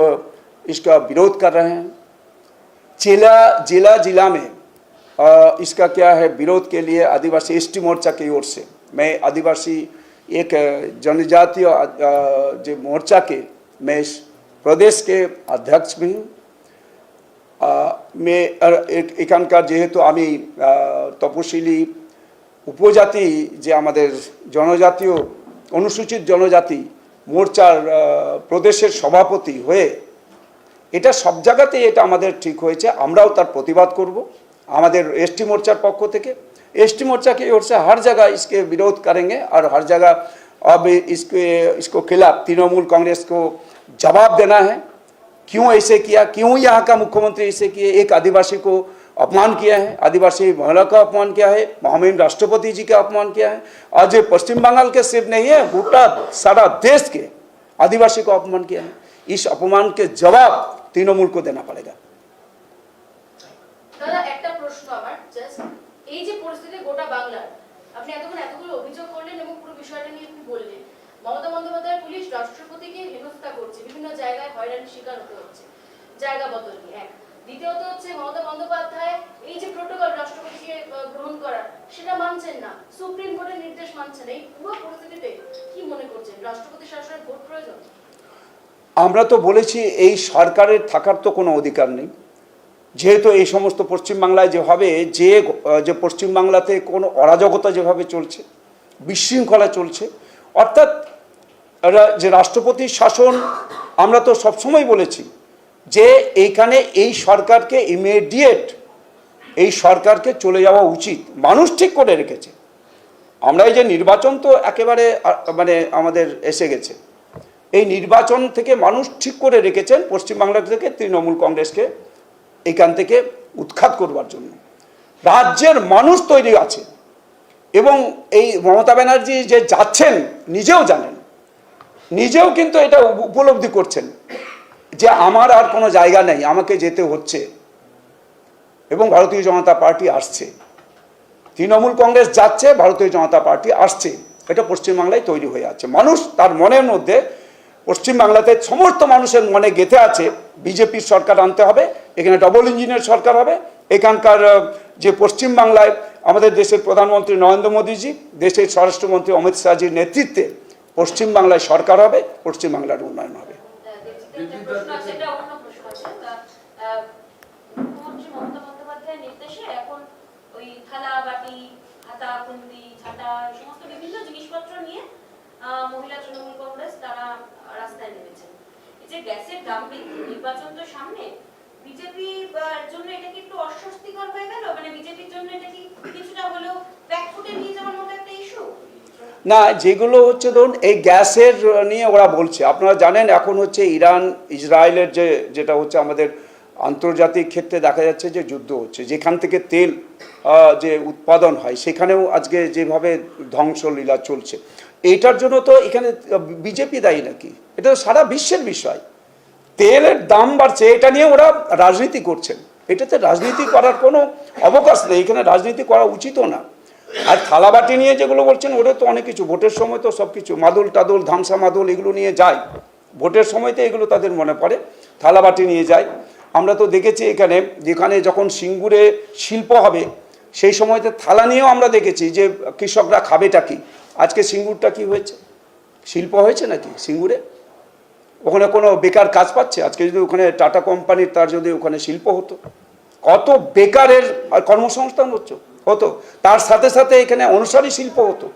इसका विरोध कर रहे हैं। जिला में इसका क्या है, विरोध के लिए आदिवासी एसटी मोर्चा की ओर से, मैं आदिवासी एक जनजातीय जो मोर्चा के मैं इस प्रदेश के अध्यक्ष भी हूँ। मैं एखानकार जेहेतु आमी तपशिली उपजाति जे आमादेर जनजातीय अनुसूचित जनजाति मोर्चार प्रदेशेर सभापति हुए এটা সব জায়গাতে এটা আমাদের ঠিক হয়েছে, আমরাও তার প্রতিবাদ করব। আমাদের एसटी मोर्चा पक्ष থেকে एसटी मोर्चा की ओर से हर जगह इसके विरोध करेंगे और हर जगह अब इसको खिलाफ तृणमूल कांग्रेस को जवाब देना है। क्यों ऐसे किया, क्यों यहाँ का मुख्यमंत्री ऐसे किए, एक आदिवासी को अपमान किया है, आदिवासी महिला का अपमान किया है, महामहिम राष्ट्रपति जी का अपमान किया है। आज पश्चिम बंगाल के सिर्फ नहीं है, गोटा सारा देश के आदिवासी को अपमान किया है। इस अपमान के जवाब तृणमूल को देना पड़ेगा। দাদা একটা প্রশ্ন আমার, জাস্ট এই যে পরিস্থিতি গোটা বাংলার, আপনি এতগুলো অভিযোগ করলেন এবং পুরো বিষয়টা নিয়ে আপনি বললেন, মমতা বন্দ্যোপাধ্যায় পুলিশ রাষ্ট্রপতিকে হেনস্থা করছে, বিভিন্ন জায়গায় হয়রানির শিকার হতে হচ্ছে, জায়গা বদল নিয়ে। এক, দ্বিতীয়ত হচ্ছে মমতা বন্দ্যোপাধ্যায় এই যে প্রোটোকল রাষ্ট্রপতিকে গ্রহণ করার, সেটা মানছেন না, সুপ্রিম কোর্টের নির্দেশ মানছেন। এই পুরো পরিস্থিতিতে কি মনে করছেন, রাষ্ট্রপতি শাসনের ভোট প্রয়োজন? আমরা তো বলেছি এই সরকারের থাকার তো কোনো অধিকার নেই, যেহেতু এই সমস্ত পশ্চিমবাংলায় যেভাবে যে পশ্চিমবাংলাতে কোনো অরাজকতা যেভাবে চলছে, বিশৃঙ্খলা চলছে, অর্থাৎ যে রাষ্ট্রপতির শাসন, আমরা তো সবসময় বলেছি যে এইখানে এই সরকারকে ইমিডিয়েট এই সরকারকে চলে যাওয়া উচিত। মানুষ ঠিক করে রেখেছে, আমরা এই যে নির্বাচন তো একেবারে মানে আমাদের এসে গেছে, এই নির্বাচন থেকে মানুষ ঠিক করে রেখেছেন পশ্চিমবাংলা থেকে তৃণমূল কংগ্রেসকে এখান থেকে উৎখাত করবার জন্য। রাজ্যের মানুষ তৈরি আছে এবং এই মমতা ব্যানার্জি যে যাচ্ছেন নিজেও জানেন, নিজেও কিন্তু এটা উপলব্ধি করছেন যে আমার আর কোনো জায়গা নেই, আমাকে যেতে হচ্ছে। এবং ভারতীয় জনতা পার্টি আসছে, তৃণমূল কংগ্রেস যাচ্ছে, ভারতীয় জনতা পার্টি আসছে, এটা পশ্চিমবাংলায় তৈরি হয়ে আছে। মানুষ তার মনের মধ্যে পশ্চিমবাংলাতে সমস্ত মানুষের মনে গেঁথে আছে বিজেপির সরকার আনতে হবে, এখানে ডবল ইঞ্জিনের সরকার হবে, এখানকার যে পশ্চিমবাংলায় আমাদের দেশের প্রধানমন্ত্রী নরেন্দ্র মোদীজি, দেশের স্বরাষ্ট্রমন্ত্রী অমিত শাহজির নেতৃত্বে পশ্চিমবাংলায় সরকার হবে, পশ্চিমবাংলার উন্নয়ন হবে। মুখ্যমন্ত্রী মমতা বন্দ্যোপাধ্যায়ের নির্দেশে এখন ওই থালা বাটি হাতা খুন্তি ঝাঁটা সমস্ত বিভিন্ন জিনিসপত্র নিয়ে মহিলা তৃণমূল কংগ্রেস তারা রাস্তায় নেমেছেন। এই যে গ্যাসের দাম বৃদ্ধি, নির্বাচন তো সামনে, বিজেপি জন্য এটা কি একটু অস্বস্তিকর হয়ে গেল? মানে বিজেপির জন্য এটা কি কিছুটা হলেও ব্যাকফুটে নিয়ে যাওয়ার মতো একটা ইস্যু? না, যেগুলো হচ্ছে ধরুন এই গ্যাসের নিয়ে ওরা বলছে, আপনারা জানেন এখন হচ্ছে ইরান ইসরায়েলের যেটা হচ্ছে আমাদের আন্তর্জাতিক ক্ষেত্রে দেখা যাচ্ছে যে যুদ্ধ হচ্ছে, যেখান থেকে তেল যে উৎপাদন হয় সেখানেও আজকে যেভাবে ধ্বংসলীলা চলছে, এইটার জন্য তো এখানে বিজেপি দায়ী নাকি? এটা তো সারা বিশ্বের বিষয়। তেলের দাম বাড়ছে, এটা নিয়ে ওরা রাজনীতি করছেন, এটাতে রাজনীতি করার কোনো অবকাশ নেই, এখানে রাজনীতি করা উচিতও না। আর থালাবাটি নিয়ে যেগুলো বলছেন ওটা তো অনেক কিছু, ভোটের সময় তো সব কিছু মাদুল টাদুল ধামসা মাদুল এগুলো নিয়ে যায়, ভোটের সময়তে এগুলো তাদের মনে পড়ে, থালাবাটি নিয়ে যায়। আমরা তো দেখেছি এখানে যেখানে যখন সিঙ্গুরে শিল্প হবে সেই সময়তে থালা নিয়েও আমরা দেখেছি যে কৃষকরা খাবেটা কি। আজকে সিঙ্গুরটা কি হয়েছে? শিল্প হয়েছে নাকি সিঙ্গুরে? ওখানে কোনো বেকার কাজ পাচ্ছে? আজকে যদি ওখানে টাটা কোম্পানির তার যদি ওখানে শিল্প হতো, কত বেকারের কর্মসংস্থান হতো, তার সাথে সাথে এখানে অনুসারী শিল্প হতো।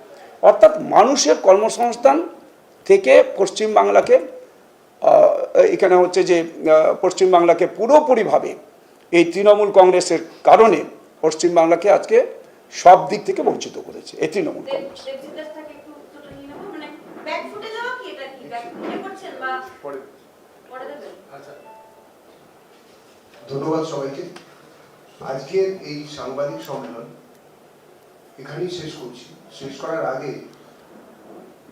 অর্থাৎ মানুষের কর্মসংস্থান থেকে পশ্চিমবাংলাকে এখানে হচ্ছে যে পশ্চিমবাংলাকে পুরোপুরিভাবে এই তৃণমূল কংগ্রেসের কারণে পশ্চিমবাংলাকে আজকে সব দিক থেকে বঞ্চিত করেছে এই তৃণমূল কংগ্রেস। ধন্যবাদ সবাইকে। আজকের এই সাংবাদিক সম্মেলন এখানেই শেষ করছি। শেষ করার আগে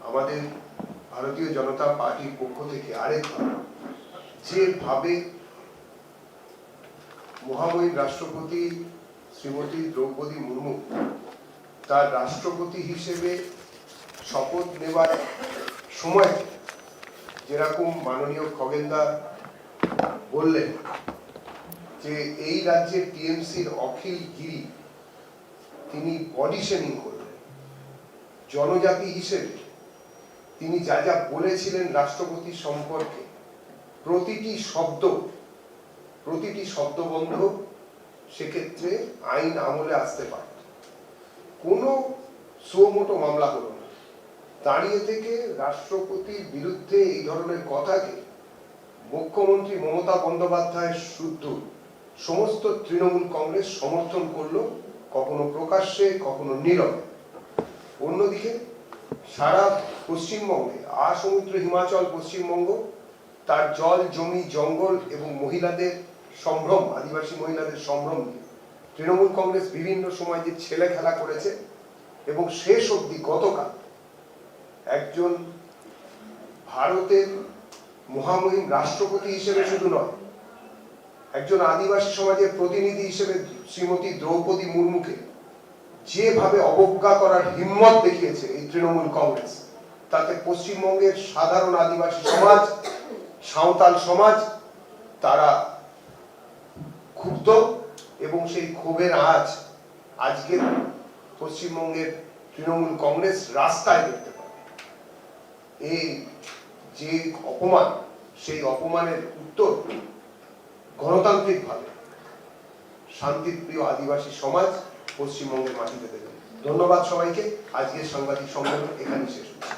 আমাদের ভারতীয় জনতা পার্টির পক্ষ থেকে আরেকবার যেভাবে মহামহিম রাষ্ট্রপতি শ্রীমতী দ্রৌপদী মুর্মু তার রাষ্ট্রপতি হিসেবে শপথ নেবার সময় যেরকম মাননীয় খগেনদা বললেন যে এই রাজ্যের টিএমসির অখিল গিরি তিনি বডি শেমিং করলেন, জনজাতি হিসেবে তিনি যা যা বলেছিলেন রাষ্ট্রপতি সম্পর্কে প্রতিটি শব্দবন্ধ সেক্ষেত্রে আইন আমলে আসতে পারে। কোনো সুমোটো মামলা হলো না, দাঁড়িয়ে থেকে রাষ্ট্রপতির বিরুদ্ধে এই ধরনের কথাকে মুখ্যমন্ত্রী মমতা বন্দ্যোপাধ্যায়ের শুদ্ধ সমস্ত তৃণমূল কংগ্রেস সমর্থন করলো, কখনো প্রকাশ্যে কখনো নীরবে। অন্যদিকে সারা পশ্চিমবঙ্গে সমুদ্র হিমাচল পশ্চিমবঙ্গ তার জল জমি জঙ্গল এবং মহিলাদের সম্ভ্রম, আদিবাসী মহিলাদের সম্ভ্রম নিয়ে তৃণমূল কংগ্রেস বিভিন্ন সময় যে ছেলে খেলা করেছে এবং শেষ অবধি গতকাল একজন ভারতের মহামহিম রাষ্ট্রপতি হিসেবে শুধু নয়, একজন আদিবাসী সমাজের প্রতিনিধি হিসেবে শ্রীমতী দ্রৌপদী মুর্মুকে যেভাবে অবজ্ঞা করার হিম্মত দেখিয়েছে এই তৃণমূল কংগ্রেস, তাতে পশ্চিমবঙ্গের সাধারণ আদিবাসী সমাজ, সাঁওতাল সমাজ তারা ক্ষুব্ধ এবং সেই ক্ষোভের আজকের পশ্চিমবঙ্গের তৃণমূল কংগ্রেস রাস্তায় দেখতে পাবে। এই যে অপমান, সেই অপমানের উত্তর গণতান্ত্রিকভাবে শান্তিপ্রিয় আদিবাসী সমাজ পশ্চিমবঙ্গের মাটিতে দেবে। ধন্যবাদ সবাইকে। আজকের সাংবাদিক সম্মেলন এখানেই শেষ হচ্ছে।